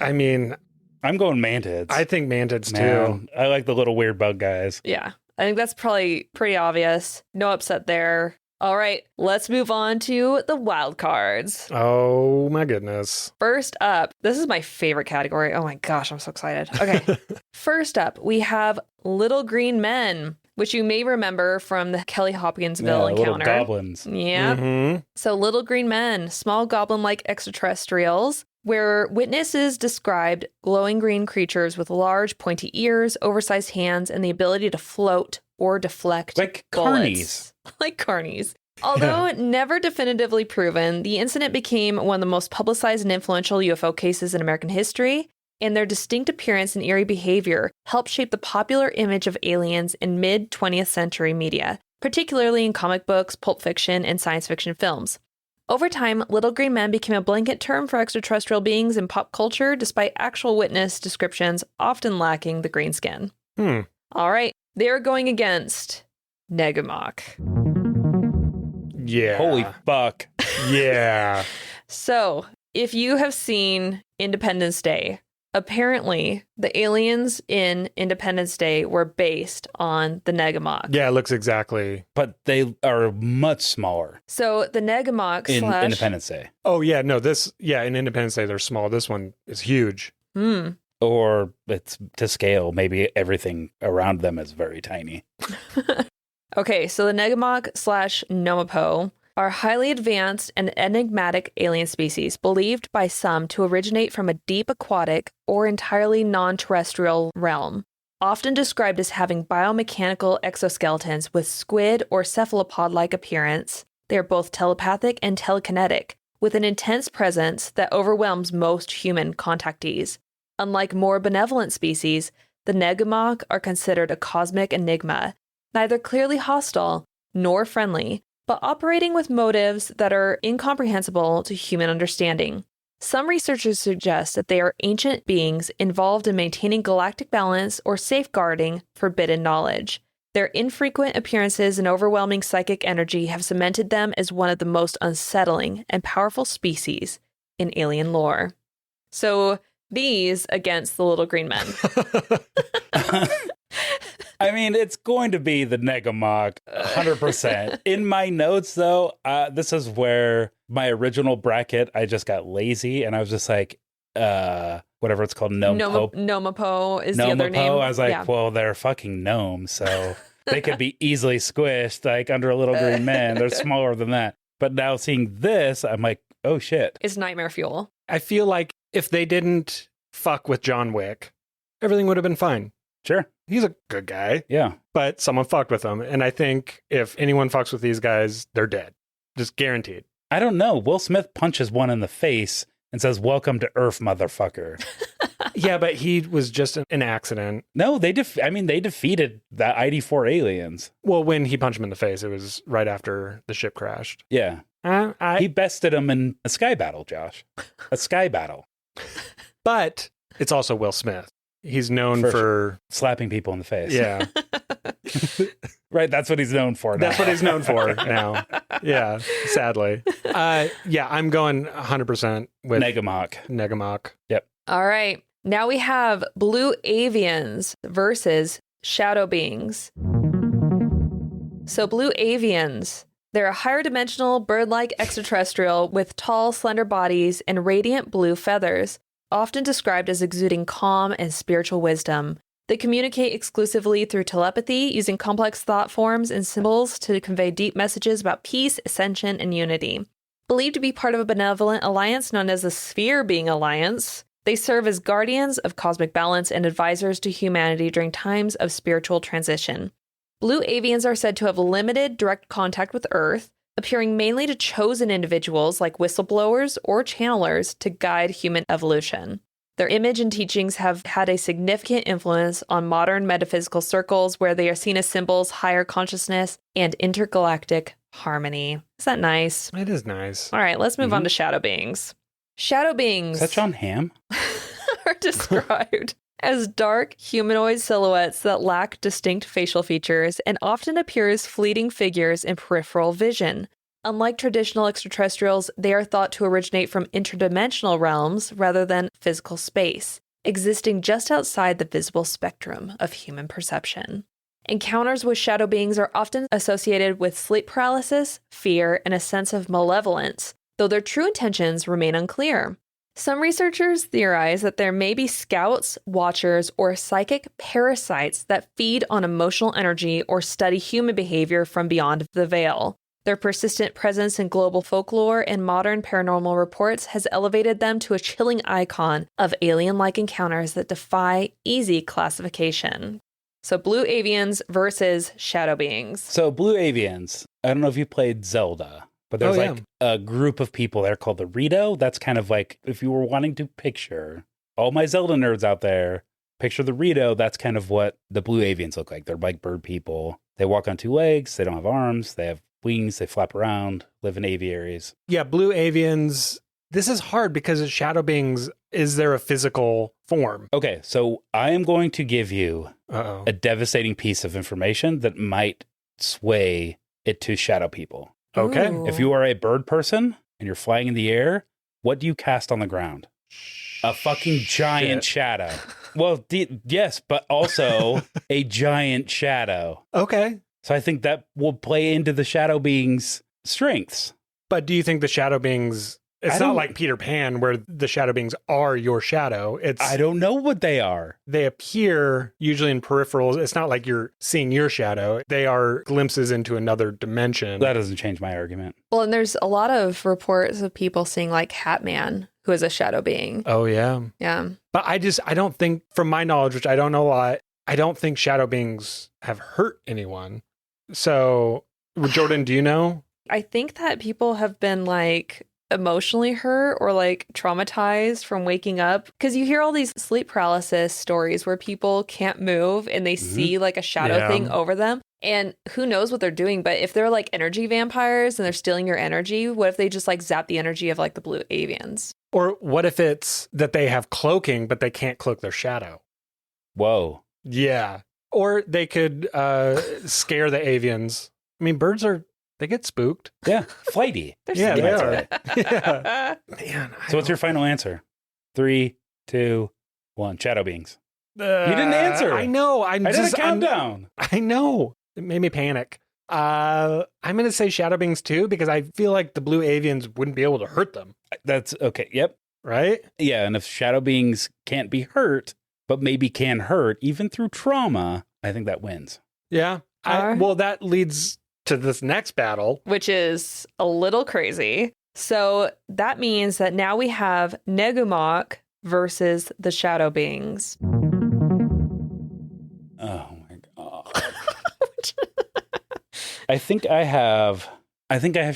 I mean, I'm going mantids. I think mantids too. Man, I like the little weird bug guys. Yeah, I think that's probably pretty obvious. No upset there. All right, let's move on to the wild cards. Oh my goodness. First up, this is my favorite category. Oh my gosh, I'm so excited. Okay. First up, we have Little Green Men, which you may remember from the Kelly Hopkinsville Little encounter. goblins. Yeah. Mhm. So Little Green Men, small goblin-like extraterrestrials. where witnesses described glowing green creatures with large, pointy ears, oversized hands, and the ability to float or deflect Like bullets. carnies. Like carnies. Although never definitively proven, the incident became one of the most publicized and influential UFO cases in American history, and their distinct appearance and eerie behavior helped shape the popular image of aliens in mid-20th century media, particularly in comic books, pulp fiction, and science fiction films. Over time, little green men became a blanket term for extraterrestrial beings in pop culture, despite actual witness descriptions often lacking the green skin. All right, they're going against Negamok. Yeah. Holy fuck. Yeah. So, if you have seen Independence Day, apparently the aliens in Independence Day were based on the Negamok. Yeah, it looks exactly. But they are much smaller So the Negamok in slash... Independence Day. Oh, yeah. No, in Independence Day, they're small. This one is huge. Or it's to scale. Maybe everything around them is very tiny. Okay, so the Negamok slash Nomapo are highly advanced and enigmatic alien species believed by some to originate from a deep aquatic or entirely non-terrestrial realm. Often described as having biomechanical exoskeletons with squid or cephalopod-like appearance, they are both telepathic and telekinetic, with an intense presence that overwhelms most human contactees. Unlike more benevolent species, the Negamok are considered a cosmic enigma, neither clearly hostile nor friendly, but operating with motives that are incomprehensible to human understanding. Some researchers suggest that they are ancient beings involved in maintaining galactic balance or safeguarding forbidden knowledge. Their infrequent appearances and overwhelming psychic energy have cemented them as one of the most unsettling and powerful species in alien lore. So these against the little green men. I mean, it's going to be the Negamok, 100%. In my notes, though, this is where my original bracket, I just got lazy, and I was just like, whatever it's called, Nomapo is the other name. I was like, Yeah. well, they're fucking gnomes, so they could be easily squished, like, under a little green man. They're smaller than that. But now seeing this, I'm like, oh, shit. It's nightmare fuel. I feel like if they didn't fuck with John Wick, everything would have been fine. Sure. He's a good guy, Yeah. but someone fucked with him. And I think if anyone fucks with these guys, they're dead. Just guaranteed. I don't know. Will Smith punches one in the face and says, welcome to Earth, motherfucker. Yeah, but he was just an accident. No, they defeated the ID4 aliens. Well, when he punched him in the face, it was right after the ship crashed. Yeah. He bested him in a sky battle, Josh. A sky battle. But it's also Will Smith. He's known For for slapping people in the face. yeah. Right, that's what he's known for now. That's what he's known for now. Yeah, sadly. Yeah, I'm going 100% with Negamok. Yep. All right. Now we have blue avians versus shadow beings. So blue avians, they're a higher dimensional bird-like extraterrestrial with tall, slender bodies and radiant blue feathers, often described as exuding calm and spiritual wisdom. They communicate exclusively through telepathy, using complex thought forms and symbols to convey deep messages about peace, ascension, and unity. Believed to be part of a benevolent alliance known as the Sphere Being Alliance, they serve as guardians of cosmic balance and advisors to humanity during times of spiritual transition. Blue avians are said to have limited direct contact with Earth, appearing mainly to chosen individuals like whistleblowers or channelers to guide human evolution. Their image and teachings have had a significant influence on modern metaphysical circles where they are seen as symbols, higher consciousness, and intergalactic harmony. Is that nice? It is nice. All right, let's move on to shadow beings. Shadow beings Is that John Hamm? are described as dark humanoid silhouettes that lack distinct facial features and often appear as fleeting figures in peripheral vision. Unlike traditional extraterrestrials, they are thought to originate from interdimensional realms rather than physical space, existing just outside the visible spectrum of human perception. Encounters with shadow beings are often associated with sleep paralysis, fear, and a sense of malevolence, though their true intentions remain unclear. Some researchers theorize that there may be scouts, watchers, or psychic parasites that feed on emotional energy or study human behavior from beyond the veil. Their persistent presence in global folklore and modern paranormal reports has elevated them to a chilling icon of alien-like encounters that defy easy classification. So blue avians versus shadow beings. So blue avians, I don't know if you played Zelda, but there's a group of people there called the Rito. That's kind of like, if you were wanting to picture, all my Zelda nerds out there, picture the Rito, that's kind of what the blue avians look like. They're like bird people. They walk on two legs, they don't have arms, they have wings, they flap around, live in aviaries. Yeah, blue avians. This is hard because as shadow beings, is there a physical form? Okay, so I am going to give you a devastating piece of information that might sway it to shadow people. Okay. Ooh. If you are a bird person and you're flying in the air, what do you cast on the ground? A fucking giant shadow. Well, yes, but also a giant shadow. Okay. So I think that will play into the shadow being's strengths. But do you think the shadow beings, it's not like Peter Pan where the shadow beings are your shadow. I don't know what they are. They appear usually in peripherals. It's not like you're seeing your shadow. They are glimpses into another dimension. That doesn't change my argument. Well, and there's a lot of reports of people seeing like Hatman, who is a shadow being. Oh, yeah. Yeah. But I don't think, from my knowledge, which I don't know a lot, I don't think shadow beings have hurt anyone. So, Jordan, do you know? I think that people have been like emotionally hurt or like traumatized from waking up, because you hear all these sleep paralysis stories where people can't move and they see like a shadow thing over them. And who knows what they're doing, but if they're like energy vampires and they're stealing your energy, what if they just like zap the energy of like the blue avians? Or what if it's that they have cloaking, but they can't cloak their shadow? Whoa. Yeah. Or they could scare the avians. I mean, birds they get spooked. Yeah, flighty. Yeah, they are. Yeah. Man. So what's your final answer? 3, 2, 1. Shadow beings. You didn't answer. I know. I did a countdown. I know. It made me panic. I'm going to say shadow beings too, because I feel like the blue avians wouldn't be able to hurt them. That's okay. Yep. Right? Yeah, and if shadow beings can't be hurt, but maybe can hurt, even through trauma, I think that wins. Yeah. Well, that leads to this next battle, which is a little crazy. So that means that now we have Negumok versus the shadow beings. Oh my god. I think I have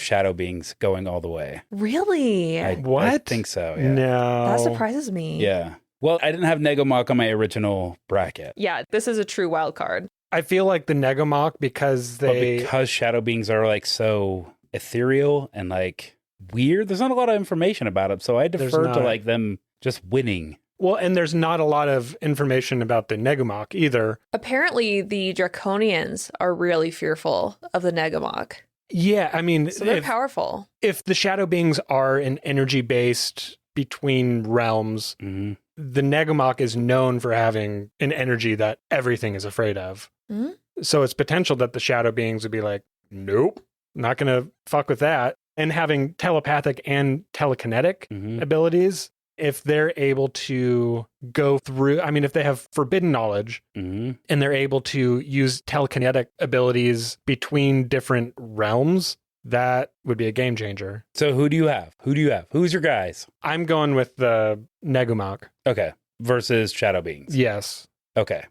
shadow beings going all the way. Really? What? I think so, yeah. No. That surprises me. Yeah. Well, I didn't have Negomok on my original bracket. Yeah, this is a true wild card. I feel like the Negomok because because shadow beings are like so ethereal and like weird, there's not a lot of information about them. So I defer to like them just winning. Well, and there's not a lot of information about the Negomok either. Apparently, the Draconians are really fearful of the Negomok. Yeah, I mean, so they're powerful. If the shadow beings are an energy-based between realms, the Negomok is known for having an energy that everything is afraid of. Mm-hmm. So it's potential that the shadow beings would be like, nope, not going to fuck with that. And having telepathic and telekinetic abilities, if they're able to go through, I mean, if they have forbidden knowledge and they're able to use telekinetic abilities between different realms, that would be a game changer. So who do you have? Who's your guys? I'm going with the Negomok. Okay. Versus shadow beings. Yes. Okay.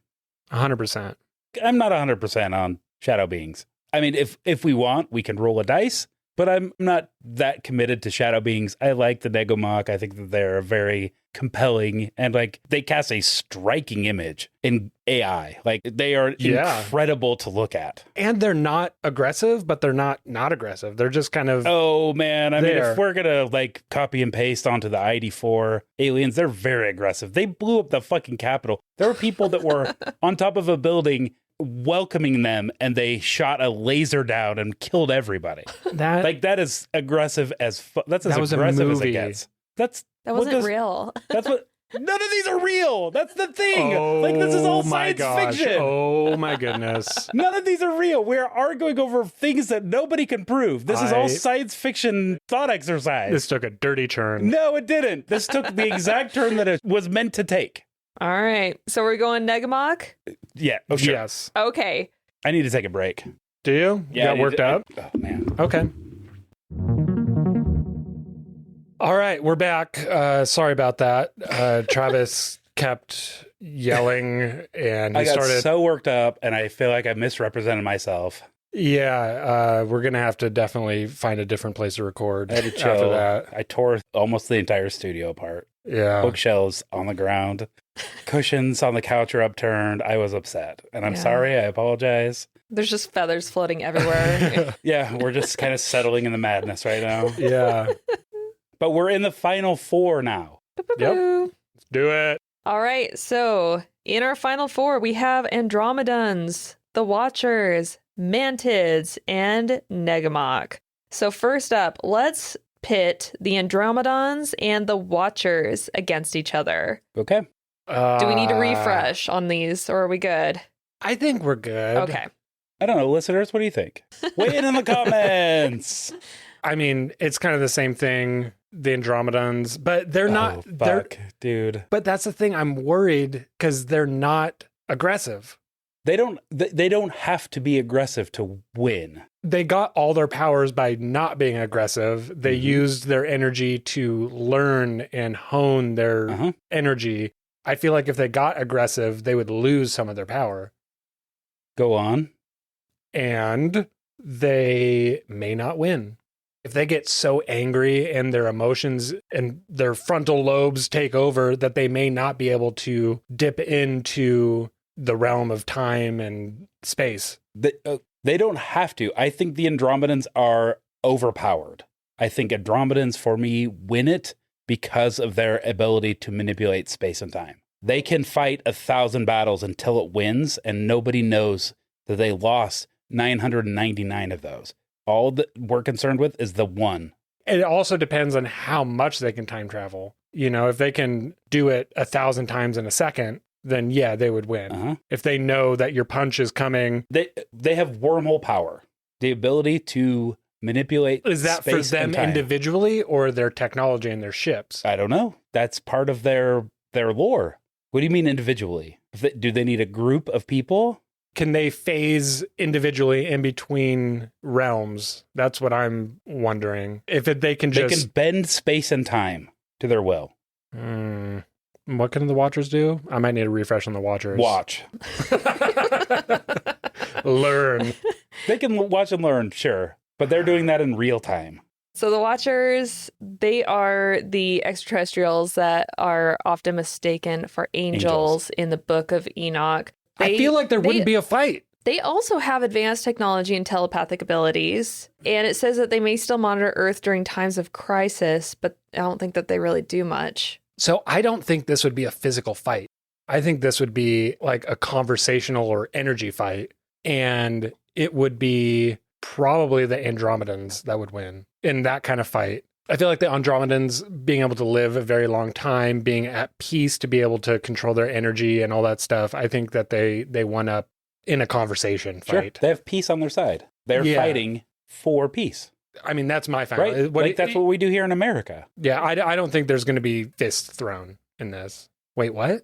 100%. I'm not 100% on shadow beings. I mean, if we want, we can roll a dice. But I'm not that committed to shadow beings. I like the Negomok. I think that they're very compelling and like they cast a striking image in AI. Like they are incredible to look at. And they're not aggressive, but they're not aggressive. They're just kind of Oh man, I mean if we're going to like copy and paste onto the ID4 aliens, they're very aggressive. They blew up the fucking Capitol. There were people that were on top of a building welcoming them and they shot a laser down and killed everybody. That is aggressive as that's as aggressive as it gets. That wasn't real. That's what none of these are real. That's the thing. Like this is all science fiction. Oh my goodness. None of these are real. We're arguing over things that nobody can prove. This is all science fiction thought exercise. This took a dirty turn. No, it didn't. This took the exact turn that it was meant to take. All right. So we're going Negomok? Yeah. Oh, sure. Yes. Okay. I need to take a break. Do you? Yeah, You got worked up? Oh, man. Okay. All right, we're back. Sorry about that. Travis kept yelling and I he got started. so worked up, and I feel like I misrepresented myself. Yeah, we're going to have to definitely find a different place to record I had to after chill. that. I tore almost the entire studio apart. Yeah. Bookshelves on the ground, cushions on the couch are upturned. I was upset, and I'm Yeah. sorry. I apologize. There's just feathers floating everywhere. Yeah, we're just kind of settling in the madness right now. Yeah. But we're in the final four now. Yep. Let's do it. All right, so in our final four, we have Andromedons, the Watchers, Mantids, and Negamok. So first up, let's pit the Andromedons and the Watchers against each other. Okay. Do we need to refresh on these, or are we good? I think we're good. Okay. I don't know, listeners, what do you think? Weigh in the comments. I mean, it's kind of the same thing, the Andromedons, but they're not. Fuck, dude. But that's the thing. I'm worried because they're not aggressive. They don't have to be aggressive to win. They got all their powers by not being aggressive. They used their energy to learn and hone their energy. I feel like if they got aggressive, they would lose some of their power. Go on. And they may not win. If they get so angry and their emotions and their frontal lobes take over that they may not be able to dip into the realm of time and space. They don't have to. I think the Andromedans are overpowered. I think Andromedans, for me, win it because of their ability to manipulate space and time. They can fight 1,000 battles until it wins, and nobody knows that they lost 999 of those. All that we're concerned with is the one. It also depends on how much they can time travel. You know, if they can do it 1,000 times in a second, then yeah, they would win. If they know that your punch is coming. They have wormhole power. The ability to manipulate Is that for space them and time. individually or their technology and their ships? I don't know. That's part of their lore. What do you mean individually? Do they need a group of people? Can they phase individually in between realms? That's what I'm wondering. If they can just... They can bend space and time to their will. What can the Watchers do? I might need a refresh on the Watchers. Watch. Learn. They can watch and learn, sure. But they're doing that in real time. So the Watchers, they are the extraterrestrials that are often mistaken for angels in the Book of Enoch. I feel like there wouldn't be a fight. They also have advanced technology and telepathic abilities. And it says that they may still monitor Earth during times of crisis, but I don't think that they really do much. So I don't think this would be a physical fight. I think this would be like a conversational or energy fight. And it would be probably the Andromedans that would win in that kind of fight. I feel like the Andromedans being able to live a very long time, being at peace to be able to control their energy and all that stuff. I think that they won up in a conversation fight. Sure. They have peace on their side. They're fighting for peace. I mean, that's my final. Right? That's what we do here in America. Yeah, I don't think there's going to be fists thrown in this. Wait, what?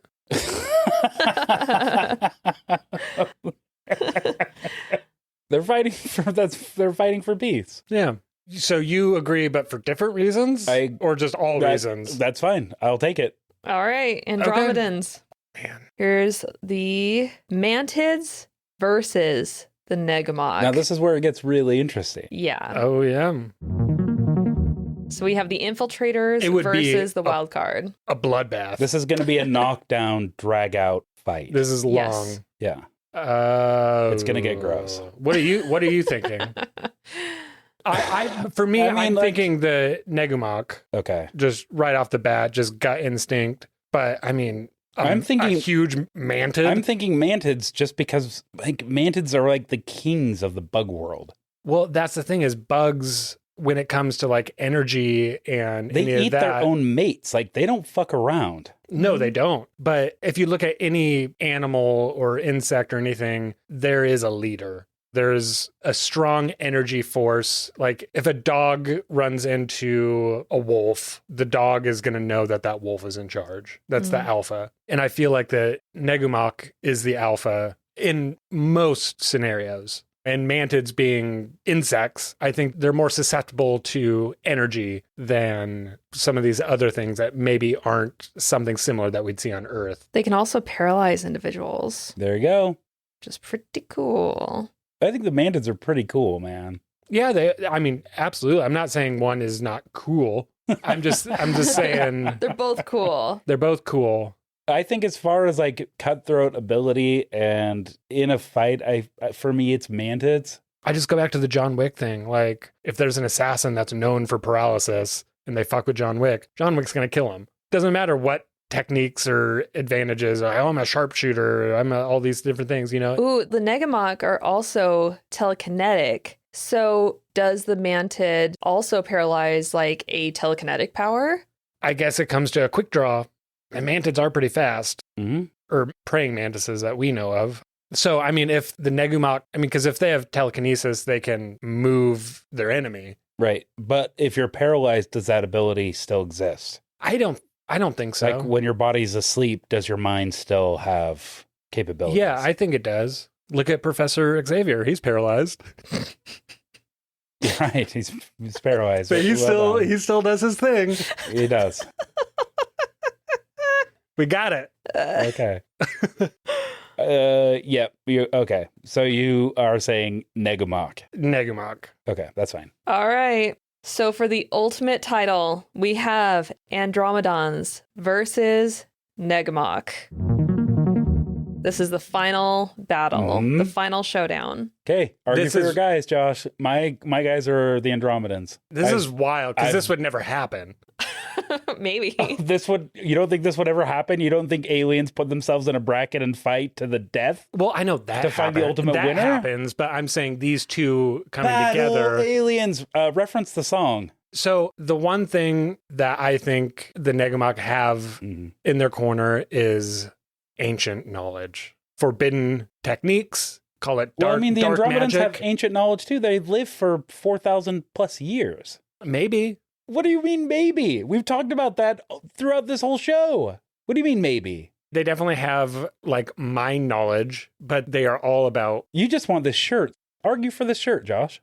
They're fighting for peace. Yeah. So you agree, but for different reasons? Or just all reasons? That's fine. I'll take it. All right, Andromedans. Okay. Man. Here's the Mantids versus the Negamok. Now this is where it gets really interesting. Yeah. Oh, yeah. So we have the Infiltrators versus the Wild Card. A bloodbath. This is going to be a knockdown, drag out fight. This is long. Yes. Yeah. It's going to get gross. What are you thinking? I'm thinking the Negumok. Okay. Just right off the bat, just gut instinct. But I mean, I'm thinking a huge mantid. I'm thinking mantids just because like mantids are like the kings of the bug world. Well, that's the thing is bugs when it comes to like energy and they any eat of that, their own mates. Like they don't fuck around. No, they don't. But if you look at any animal or insect or anything, there is a leader. There's a strong energy force. Like if a dog runs into a wolf, the dog is going to know that that wolf is in charge. That's the alpha. And I feel like the Negumok is the alpha in most scenarios. And mantids being insects, I think they're more susceptible to energy than some of these other things that maybe aren't something similar that we'd see on Earth. They can also paralyze individuals, There you go. which is pretty cool. I think the mantids are pretty cool, man. Yeah, I mean, absolutely. I'm not saying one is not cool. I'm just saying They're both cool. they're both cool. I think as far as like cutthroat ability and in a fight, for me, it's mantids. I just go back to the John Wick thing. Like, if there's an assassin that's known for paralysis and they fuck with John Wick's going to kill him. Doesn't matter what techniques or advantages. I'm a sharpshooter. All these different things, you know? Ooh, the Negamok are also telekinetic. So does the mantid also paralyze like a telekinetic power? I guess it comes to a quick draw. And mantids are pretty fast, Mm-hmm. or praying mantises that we know of. So, I mean, if the Negumok, because if they have telekinesis, they can move their enemy. Right. But if you're paralyzed, does that ability still exist? I don't think so. Like when your body's asleep, does your mind still have capabilities? Yeah, I think it does. Look at Professor Xavier. He's paralyzed. Right. He's paralyzed. But he still does his thing. He does. We got it. Okay. Yeah. Okay. So you are saying Negumok. Negumok. Okay, that's fine. All right. So for the ultimate title, we have Andromedons versus Negamok. This is the final battle, the final showdown. Okay, argue This for is- your guys, Josh. My guys are the Andromedans. This is wild because this would never happen. Maybe. You don't think this would ever happen? You don't think aliens put themselves in a bracket and fight to the death? Well, I know that To find the ultimate that winner? happens, but I'm saying these two coming Battle together. aliens. Reference the song. So the one thing that I think the Negamok have in their corner is ancient knowledge, forbidden techniques. Call it dark. Well, I mean, the dark Andromedans magic. have ancient knowledge too. They've lived for 4,000 plus years. Maybe. What do you mean, maybe? We've talked about that throughout this whole show. What do you mean, maybe? They definitely have like mind knowledge, but they are all about. You just want this shirt. Argue for the shirt, Josh.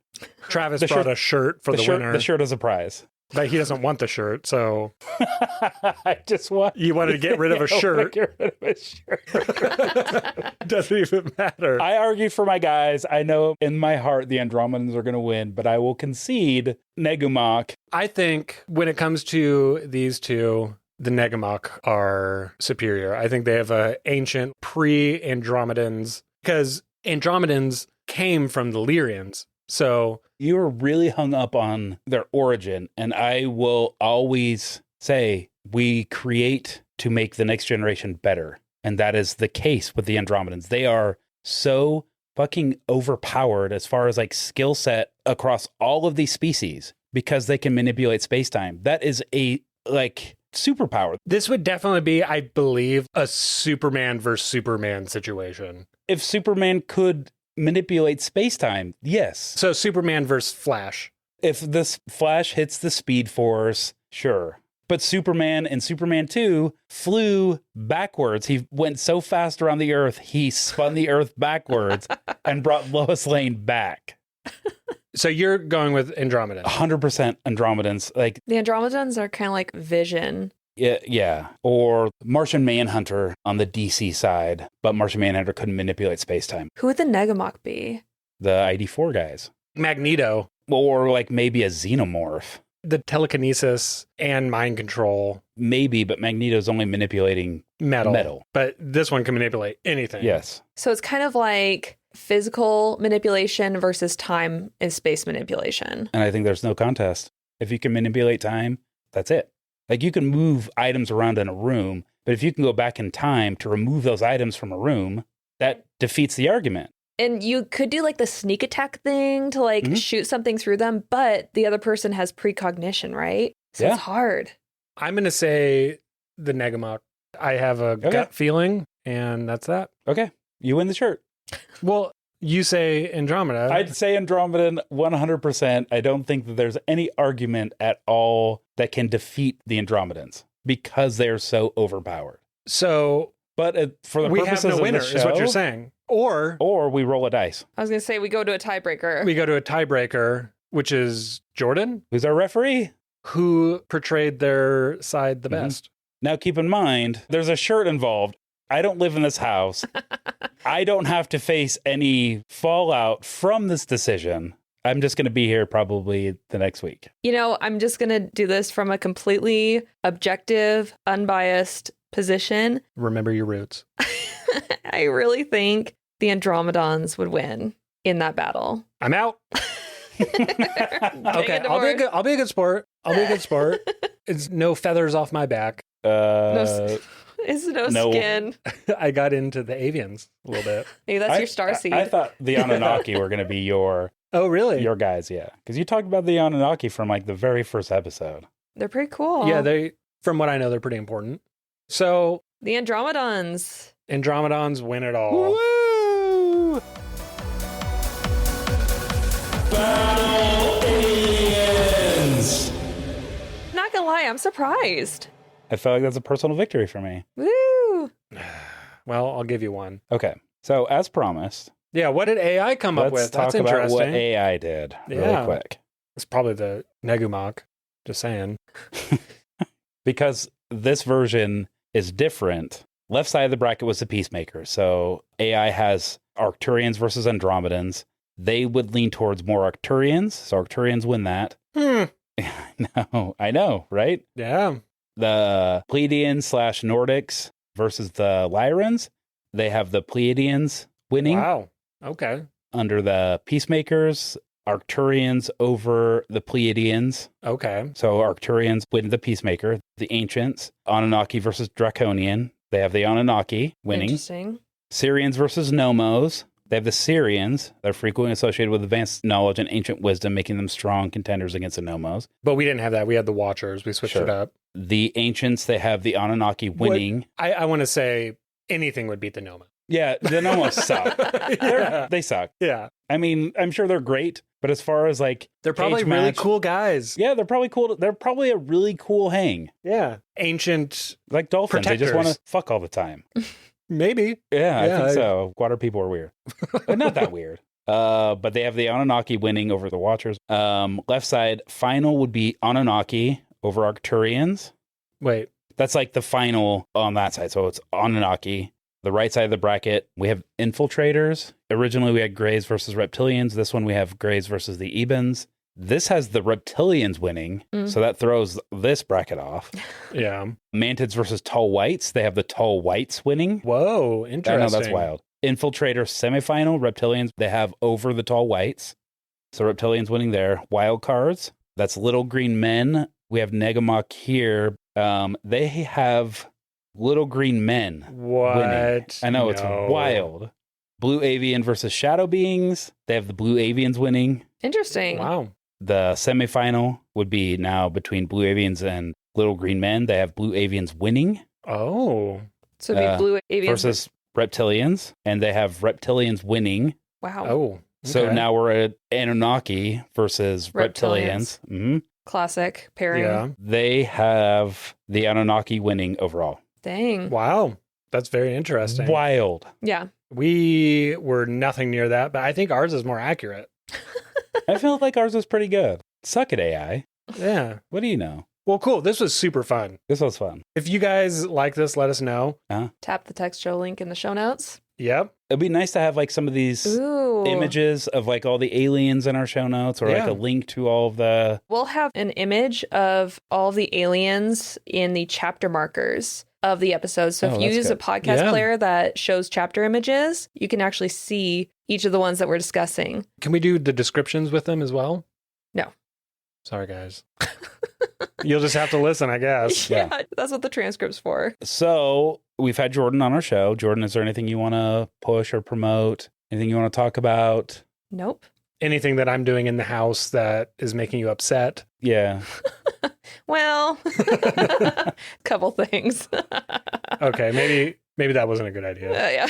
Travis The brought shirt- a shirt for the shirt, winner, The shirt is a prize. but he doesn't want the shirt, so I just want you wanted to get rid of a I wanna shirt. Get rid of a shirt. Doesn't even matter. I argue for my guys. I know in my heart the Andromedans are going to win, but I will concede Negumok. I think when it comes to these two, the Negamok are superior. I think they have a ancient pre-Andromedans, because Andromedans came from the Lyrians. So You are really hung up on their origin, and I will always say we create to make the next generation better. And that is the case with the Andromedans. They are so fucking overpowered as far as like skill set across all of these species because they can manipulate space-time. That is a like superpower. this would definitely be, I believe, a Superman versus Superman situation. If Superman could manipulate space-time, yes. So Superman versus Flash. If this Flash hits the Speed Force, sure. But Superman in Superman 2 flew backwards. He went so fast around the Earth, he spun the Earth backwards and brought Lois Lane back. So you're going with Andromeda. 100% Andromedans. Like, The Andromedans are kind of like Vision. yeah. Or Martian Manhunter on the DC side, but Martian Manhunter couldn't manipulate space-time. Who would the Negamok be? The ID4 guys. Magneto. Or like maybe a xenomorph. The telekinesis and mind control. Maybe, but Magneto's only manipulating Metal. But this one can manipulate anything. Yes. So it's kind of like physical manipulation versus time and space manipulation. And I think there's no contest. If you can manipulate time, that's it. Like you can move items around in a room, but if you can go back in time to remove those items from a room, that defeats the argument. And you could do like the sneak attack thing to like shoot something through them, but the other person has precognition, right? So Yeah. it's hard. I'm going to say the Negamok. I have a gut feeling, and that's that. Okay. You win the shirt. Well, you say Andromeda. I'd say Andromedan 100%. I don't think that there's any argument at all that can defeat the Andromedans because they're so overpowered. So But for the we have purposes no winner, of the show, is what you're saying. Or we roll a dice. I was going to say we go to a tiebreaker. we go to a tiebreaker, which is Jordan, Who's our referee? who portrayed their side the best. Now, keep in mind, there's a shirt involved. I don't live in this house. I don't have to face any fallout from this decision. I'm just going to be here probably the next week. You know, I'm just going to do this from a completely objective, unbiased position. Remember your roots. I really think the Andromedons would win in that battle. I'm out. Okay, I'll be a good sport. It's no feathers off my back. It's no skin. I got into the avians a little bit. Hey, that's your star seed. I thought the Anunnaki were going to be your Oh, really? your guys, yeah. Because you talked about the Anunnaki from like the very first episode. They're pretty cool. Yeah, from what I know, they're pretty important. So The Andromedons. Andromedons win it all. Woo! Battle aliens. Not gonna lie, I'm surprised. I felt like that's a personal victory for me. Woo! Well, I'll give you one. Okay, so as promised, Yeah, what did AI come up let's with? talk That's about interesting. what AI did really Yeah. quick. It's probably the Negumok. Just saying. Because this version is different. Left side of the bracket was the Peacemaker. So AI has Arcturians versus Andromedans. They would lean towards more Arcturians. So Arcturians win that. I know, right? Yeah. The Pleiadians / Nordics versus the Lyrans. They have the Pleiadians winning. Wow. Okay. Under the Peacemakers, Arcturians over the Pleiadians. Okay. So Arcturians win the Peacemaker. The Ancients, Anunnaki versus Draconian. They have the Anunnaki winning. Interesting. Syrians versus Nomos. They have the Syrians. They're frequently associated with advanced knowledge and ancient wisdom, making them strong contenders against the Nomos. But we didn't have that. We had the Watchers. We switched it up. The Ancients, they have the Anunnaki winning. I want to say anything would beat the Noma. Yeah, the Nomos suck. Yeah. They suck. Yeah. I mean, I'm sure they're great, but as far as like They're probably cage really match- cool guys. Yeah, they're probably cool. They're probably a really cool hang. Yeah. Ancient, Like dolphins, they just Protectors. want to fuck all the time. maybe. Yeah, I Yeah, think so. Water people are weird. But not that weird. But they have the Anunnaki winning over the Watchers. Left side, final would be Anunnaki over Arcturians. Wait. That's like the final on that side. So it's Anunnaki. The right side of the bracket, we have infiltrators. Originally, we had Greys versus Reptilians. This one, we have Greys versus the Ebens. This has the Reptilians winning. So that throws this bracket off. Yeah. Mantids versus Tall Whites. They have the Tall Whites winning. Whoa. I Interesting. know, that's wild. Infiltrator semifinal, Reptilians, they have over the Tall Whites. So Reptilians winning there. Wild cards, that's Little Green Men. We have Negumok here. They have Little Green Men What? winning. I know, it's No. wild. Blue Avian versus Shadow Beings. They have the Blue Avians winning. Interesting. Wow. The semifinal would be now between Blue Avians and Little Green Men. They have Blue Avians winning Oh. So it'd be blue avians versus Reptilians, and they have Reptilians winning. Wow. Oh. So okay. now we're at Anunnaki versus Reptilians. Classic pairing. Yeah. They have the Anunnaki winning overall. Dang. Wow. That's very interesting. Wild. Yeah. We were nothing near that, but I think ours is more accurate. I feel like ours was pretty good. Suck it, AI. Yeah. What do you know? Well, cool. This was super fun. This was fun. If you guys like this, let us know. Tap the textual link in the show notes. Yep. It'd be nice to have like some of these Ooh. images of like all the aliens in our show notes, or like Yeah. a link to all of the. We'll have an image of all the aliens in the chapter markers of the episode. So Oh, if you that's use a good. podcast Yeah. player that shows chapter images, you can actually see each of the ones that we're discussing. Can we do the descriptions with them as well? No. Sorry, guys. You'll just have to listen, I guess. Yeah, that's what the transcript's for. So we've had Jordan on our show. Jordan, is there anything you want to push or promote? Anything you want to talk about? Nope. Anything that I'm doing in the house that is making you upset? Yeah. Well, couple things. Okay, maybe that wasn't a good idea. Yeah.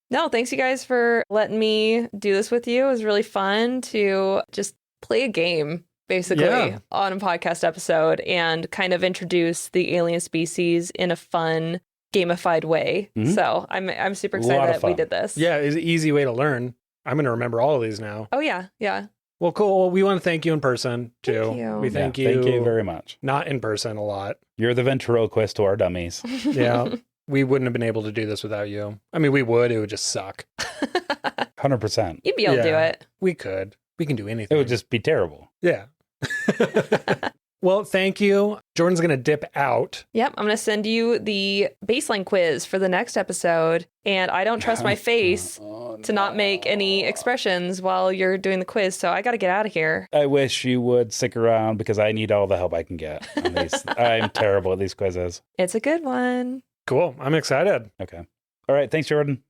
No, thanks you guys for letting me do this with you. It was really fun to just play a game, basically, Yeah. on a podcast episode and kind of introduce the alien species in a fun gamified way. Mhm. So I'm super A lot excited of that we fun. did this. Yeah, it's an easy way to learn. I'm going to remember all of these now. Oh yeah. Yeah. Well, cool. Well, we want to thank you in person, too. Thank you. We Yeah, thank you. Thank you very much. Not in person a lot. You're the ventriloquist to our dummies. Yeah. We wouldn't have been able to do this without you. I mean, we would. It would just suck. 100%. You'd be able to do Yeah. it. We could. We can do anything. It would just be terrible. Yeah. Well, thank you. Jordan's going to dip out. Yep, I'm going to send you the baseline quiz for the next episode. And I don't trust my face to not make any expressions while you're doing the quiz. So I got to get out of here. I wish you would stick around because I need all the help I can get on these. I'm terrible at these quizzes. It's a good one. Cool. I'm excited. Okay. All right. Thanks, Jordan.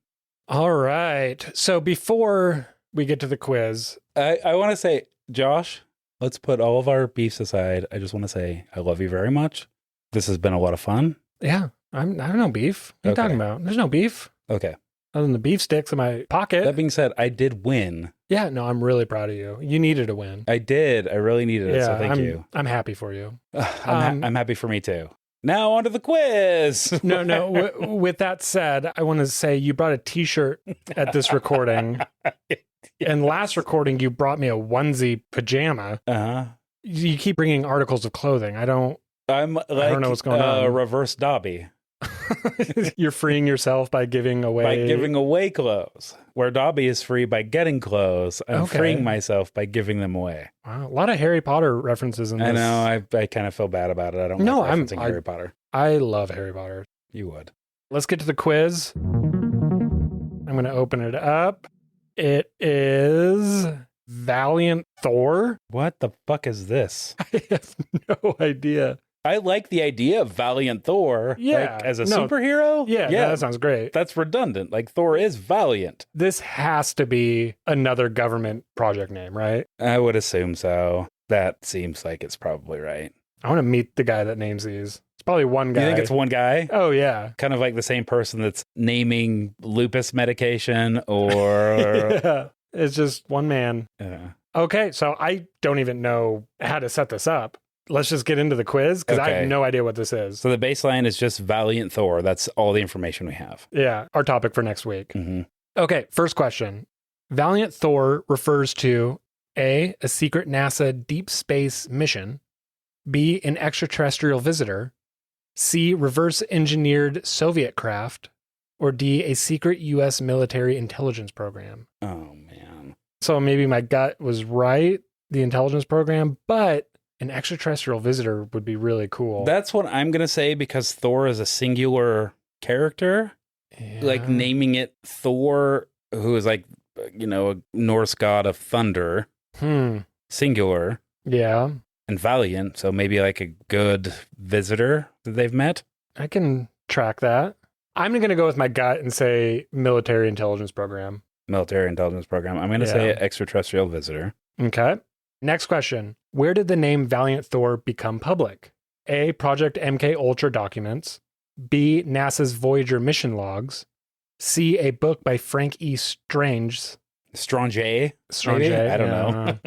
All right. So before we get to the quiz, I want to say, Josh, let's put all of our beefs aside. I just want to say I love you very much. This has been a lot of fun. yeah, I have no beef. What are you Okay. talking about? There's no beef Okay. other than the beef sticks in my pocket. That being said, I did win. Yeah, no, I'm really proud of you. You needed a win. I did. I really needed it. So thank you. I'm happy for you. I'm happy for me too. Now on to the quiz. No. With that said, I want to say you brought a T-shirt at this recording, and last recording you brought me a onesie pajama. Uh-huh. You keep bringing articles of clothing. I'm like don't know what's going on. Reverse Dobby You're freeing yourself by giving away. by giving away clothes. Where Dobby is free by getting clothes, I'm Okay. freeing myself by giving them away. Wow, a lot of Harry Potter references in this. I know. I kind of feel bad about it. I don't No, like I'm- referencing I- Harry Potter. I love Harry Potter. You would. Let's get to the quiz. I'm going to open it up. It is Valiant Thor. What the fuck is this? I have no idea. I like the idea of Valiant Thor. Yeah, Like, as a no. superhero? Yeah, that sounds great. That's redundant. Like Thor is valiant. This has to be another government project name, right? I would assume so. That seems like it's probably right. I want to meet the guy that names these. It's probably one guy. You think it's one guy? Oh, yeah. Kind of like the same person that's naming lupus medication or. Yeah. It's just one man. Yeah. Okay, so I don't even know how to set this up. Let's just get into the quiz because I Okay. have no idea what this is. So the baseline is just Valiant Thor. That's all the information we have. Yeah, our topic for next week. Mm-hmm. Okay, first question. Valiant Thor refers to A, a secret NASA deep space mission, B, an extraterrestrial visitor, C, reverse engineered Soviet craft, or D, a secret U.S. military intelligence program. Oh, man. So maybe my gut was right, the intelligence program, but an extraterrestrial visitor would be really cool. That's what I'm going to say because Thor is a singular character. Yeah. Like naming it Thor, who is like, a Norse god of thunder, singular, Yeah, and valiant. So maybe like a good visitor that they've met. I can track that. I'm going to go with my gut and say military intelligence program. Military intelligence program. I'm going to say extraterrestrial visitor. Okay. Next question. Where did the name Valiant Thor become public? A, Project MK Ultra documents. B, NASA's Voyager mission logs. C, a book by Frank E. Strange. Strange. I don't know.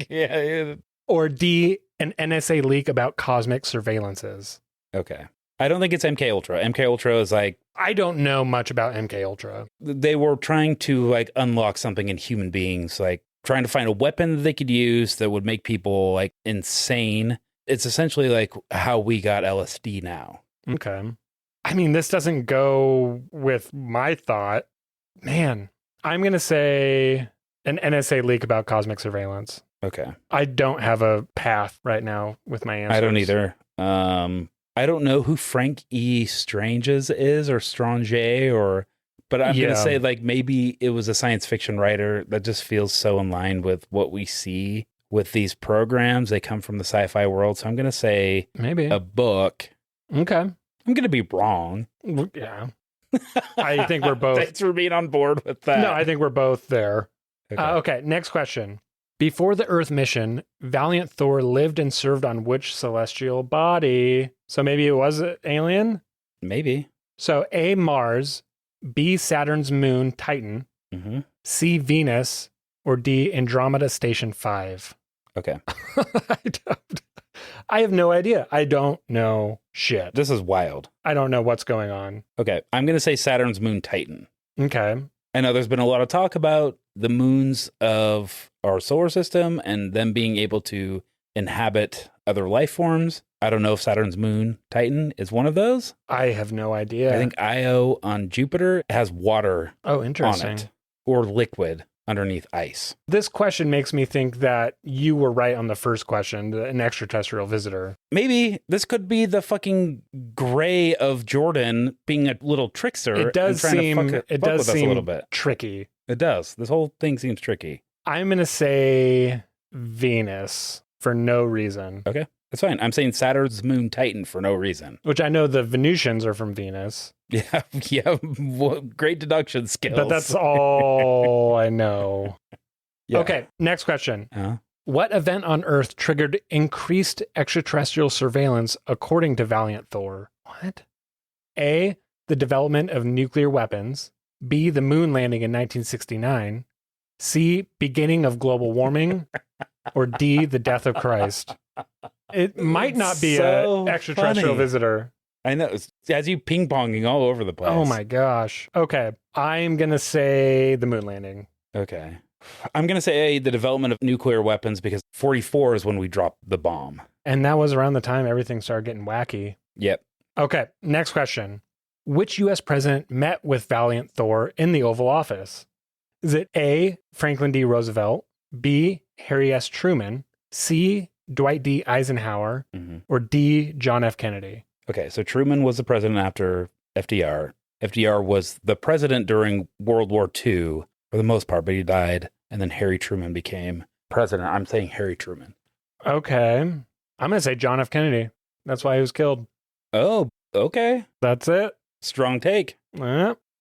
Yeah. Or D, an NSA leak about cosmic surveillances. Okay. I don't think it's MK Ultra. MK Ultra is like I don't know much about MK Ultra. they were trying to like unlock something in human beings, like trying to find a weapon that they could use that would make people like insane. It's essentially like how we got LSD now. Okay. I mean, this doesn't go with my thought. Man, I'm going to say an NSA leak about cosmic surveillance. Okay. I don't have a path right now with my answers. I don't either. I don't know who Frank E. Stranges is or Strange but I'm going to say like maybe it was a science fiction writer that just feels so in line with what we see with these programs. They come from the sci-fi world. So I'm going to say Maybe. a book. Okay. I'm going to be wrong. Yeah. I think we're both. Thanks for being on board with that. No, I think we're both there. Okay. Okay. Next question. Before the Earth mission, Valiant Thor lived and served on which celestial body? So maybe it was an alien? Maybe. So A, Mars, B, Saturn's moon, Titan, Mm-hmm. C, Venus, or D, Andromeda Station 5. Okay. I have no idea. I don't know shit. This is wild. I don't know what's going on. Okay, I'm going to say Saturn's moon Titan. Okay. I know there's been a lot of talk about the moons of our solar system and them being able to inhabit other life forms. I don't know if Saturn's moon Titan is one of those. I have no idea. I think Io on Jupiter has water Oh, on interesting. it or liquid underneath ice. This question makes me think that you were right on the first question, an extraterrestrial visitor. Maybe this could be the fucking gray of Jordan being a little trickster. It does and trying seem to fuck it with does us seem a little bit. tricky. It does. This whole thing seems tricky. I'm going to say Venus for no reason, Okay, that's fine. I'm saying Saturn's moon Titan for no reason. which I know the Venusians are from Venus, Yeah, yeah. Great deduction skills. but that's all I know. Yeah. Okay, next question. Uh-huh. What event on Earth triggered increased extraterrestrial surveillance according to Valiant Thor? What? A, the development of nuclear weapons. B, the moon landing in 1969. C, beginning of global warming. Or D, the death of Christ. It might not be So an extraterrestrial funny. visitor. I know. It's as you ping ponging all over the place. Oh my gosh. Okay, I'm going to say the moon landing. Okay. I'm going to say the development of nuclear weapons because 44 is when we dropped the bomb. And that was around the time everything started getting wacky. Yep. Okay, next question. Which U.S. president met with Valiant Thor in the Oval Office? Is it A, Franklin D. Roosevelt, B, Harry S. Truman, C, Dwight D. Eisenhower, Mhm. or D, John F. Kennedy? Okay. So Truman was the president after FDR. FDR was the president during World War II for the most part, but he died. And then Harry Truman became president. I'm saying Harry Truman. Okay, I'm going to say John F. Kennedy. That's why he was killed. Oh, okay. That's it. Strong take.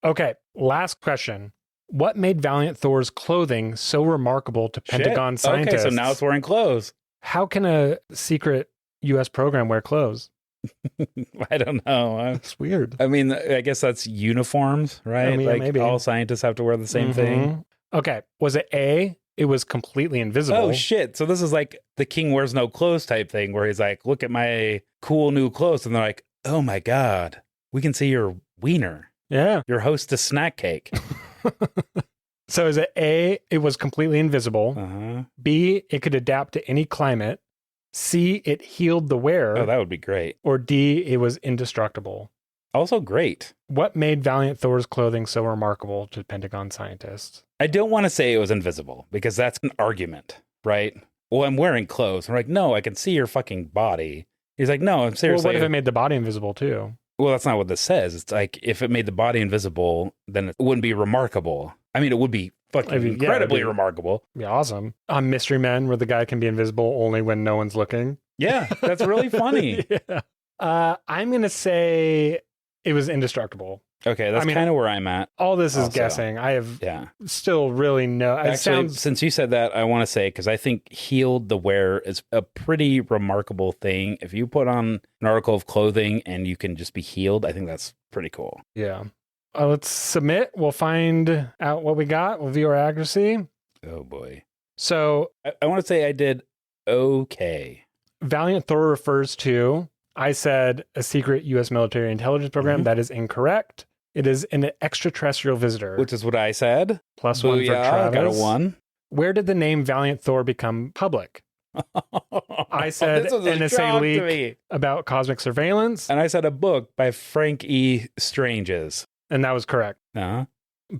Okay, last question. What made Valiant Thor's clothing so remarkable to Pentagon Shit. scientists? Okay, so now it's wearing clothes. How can a secret U.S. program wear clothes? I don't know. It's weird. I mean, I guess that's uniforms, right? I mean, like maybe. all scientists have to wear the same thing. Mhm. Okay, was it A, it was completely invisible? Oh shit. So this is like the king wears no clothes type thing where he's like, look at my cool new clothes. And they're like, oh my God, we can see your wiener. Yeah. Your hostess snack cake. So is it A, it was completely invisible? Uh-huh. B, it could adapt to any climate? C, it healed the wearer? Oh, that would be great. Or D, it was indestructible? Also great. What made Valiant Thor's clothing so remarkable to Pentagon scientists? I don't want to say it was invisible because that's an argument, right? Well, I'm wearing clothes. I'm like, no, I can see your fucking body. He's like, no, I'm seriously. Well, what if it made the body invisible too? Well, that's not what this says. It's like if it made the body invisible, then it wouldn't be remarkable. I mean, it would be fucking I mean, yeah, incredibly it'd be- remarkable. Be awesome. On Mystery Men, where the guy can be invisible only when no one's looking. Yeah, that's really funny. Yeah. I'm going to say it was indestructible. Okay, that's I mean, kind of where I'm at. All this is Also, guessing. I have Yeah. still really no. It Actually, sounds since you said that, I want to say, because I think healed the wearer is a pretty remarkable thing. If you put on an article of clothing and you can just be healed, I think that's pretty cool. yeah. Let's submit. We'll find out what we got. We'll view our accuracy. Oh boy. So I want to say I did okay. Valiant Thor refers to, I said, a secret U.S. military intelligence program. Mhm. That is incorrect. It is an extraterrestrial visitor. Which is what I said. Plus one for Booyah, Travis. got a 1. Where did the name Valiant Thor become public? I said This was a NSA shock to leak. me. About cosmic surveillance, And I said a book by Frank E. Stranges. and that was correct. Uh-huh.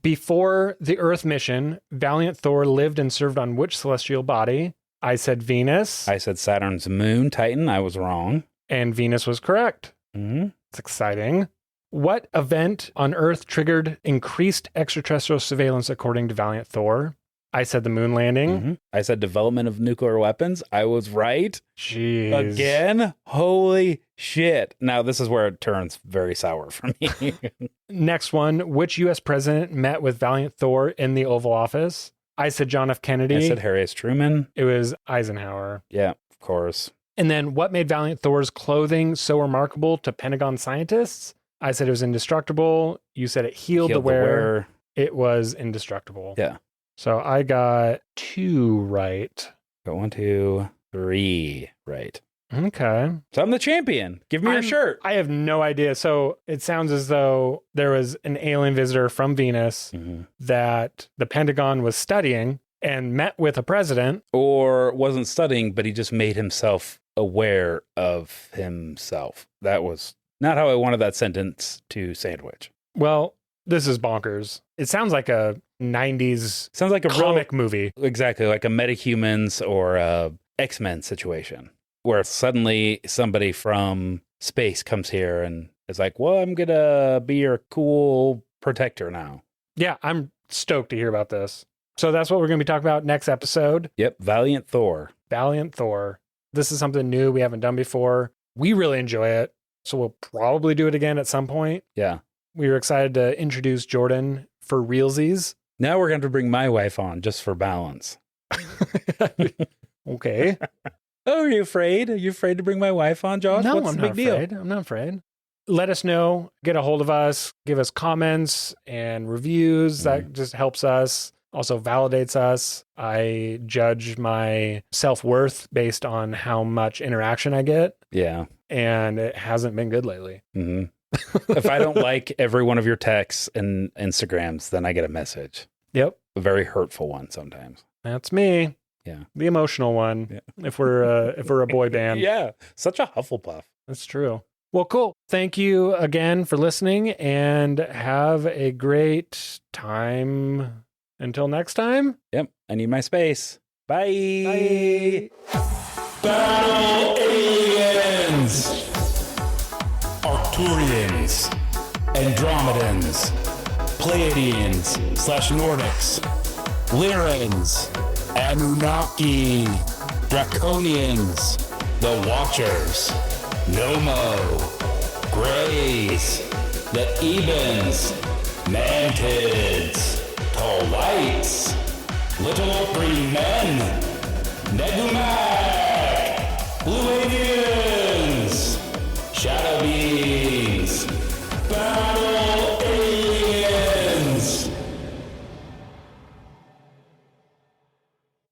Before the Earth mission, Valiant Thor lived and served on which celestial body? I said Venus, I said Saturn's moon, Titan. I was wrong. and Venus was correct. Mm-hmm. It's exciting. What event on Earth triggered increased extraterrestrial surveillance according to Valiant Thor? I said the moon landing. Mm-hmm. I said development of nuclear weapons. I was right. Jeez. Again? Holy shit. Now, this is where it turns very sour for me. Next one. Which U.S. president met with Valiant Thor in the Oval Office? I said John F. Kennedy. I said Harry S. Truman. It was Eisenhower. Yeah, of course. And then what made Valiant Thor's clothing so remarkable to Pentagon scientists? I said it was indestructible. You said it healed the wearer. It was indestructible. Yeah. So I got 2 right. Got 1, 2, 3 right. Okay. So I'm the champion. Give me your shirt. I have no idea. So it sounds as though there was an alien visitor from Venus that the Pentagon was studying and met with a president. Or wasn't studying, but he just made himself aware of himself. That was not how I wanted that sentence to sandwich. Well, this is bonkers. It sounds like a 90s Sounds like a comic movie. Exactly, like a Metahumans or a X-Men situation, where suddenly somebody from space comes here and is like, well, I'm going to be your cool protector now. Yeah, I'm stoked to hear about this. So that's what we're going to be talking about next episode. Yep, Valiant Thor. Valiant Thor. This is something new we haven't done before. We really enjoy it. So we'll probably do it again at some point. Yeah. We were excited to introduce Jordan for realsies. Now we're going to bring my wife on just for balance. Okay. Oh, are you afraid? Are you afraid to bring my wife on, Josh? No, What's I'm the not big deal? afraid. I'm not afraid. Let us know. Get a hold of us. Give us comments and reviews. That just helps us. Also validates us. I judge my self-worth based on how much interaction I get. Yeah. And it hasn't been good lately. Mm-hmm. If I don't like every one of your texts and Instagrams, then I get a message. Yep. A very hurtful one sometimes. That's me. Yeah. The emotional one. Yeah. If we're a boy band. Yeah. Such a Hufflepuff. That's true. Well, cool. Thank you again for listening and have a great time until next time. Yep. I need my space. Bye. Bye. Battle aliens! Arcturians, Andromedans, Pleiadians / Nordics, Lyrans, Anunnaki, Draconians, the Watchers, Nomo, Greys, the Ebens, Mantids, Tolites, Little Green Men, Negumac, Blue Avian,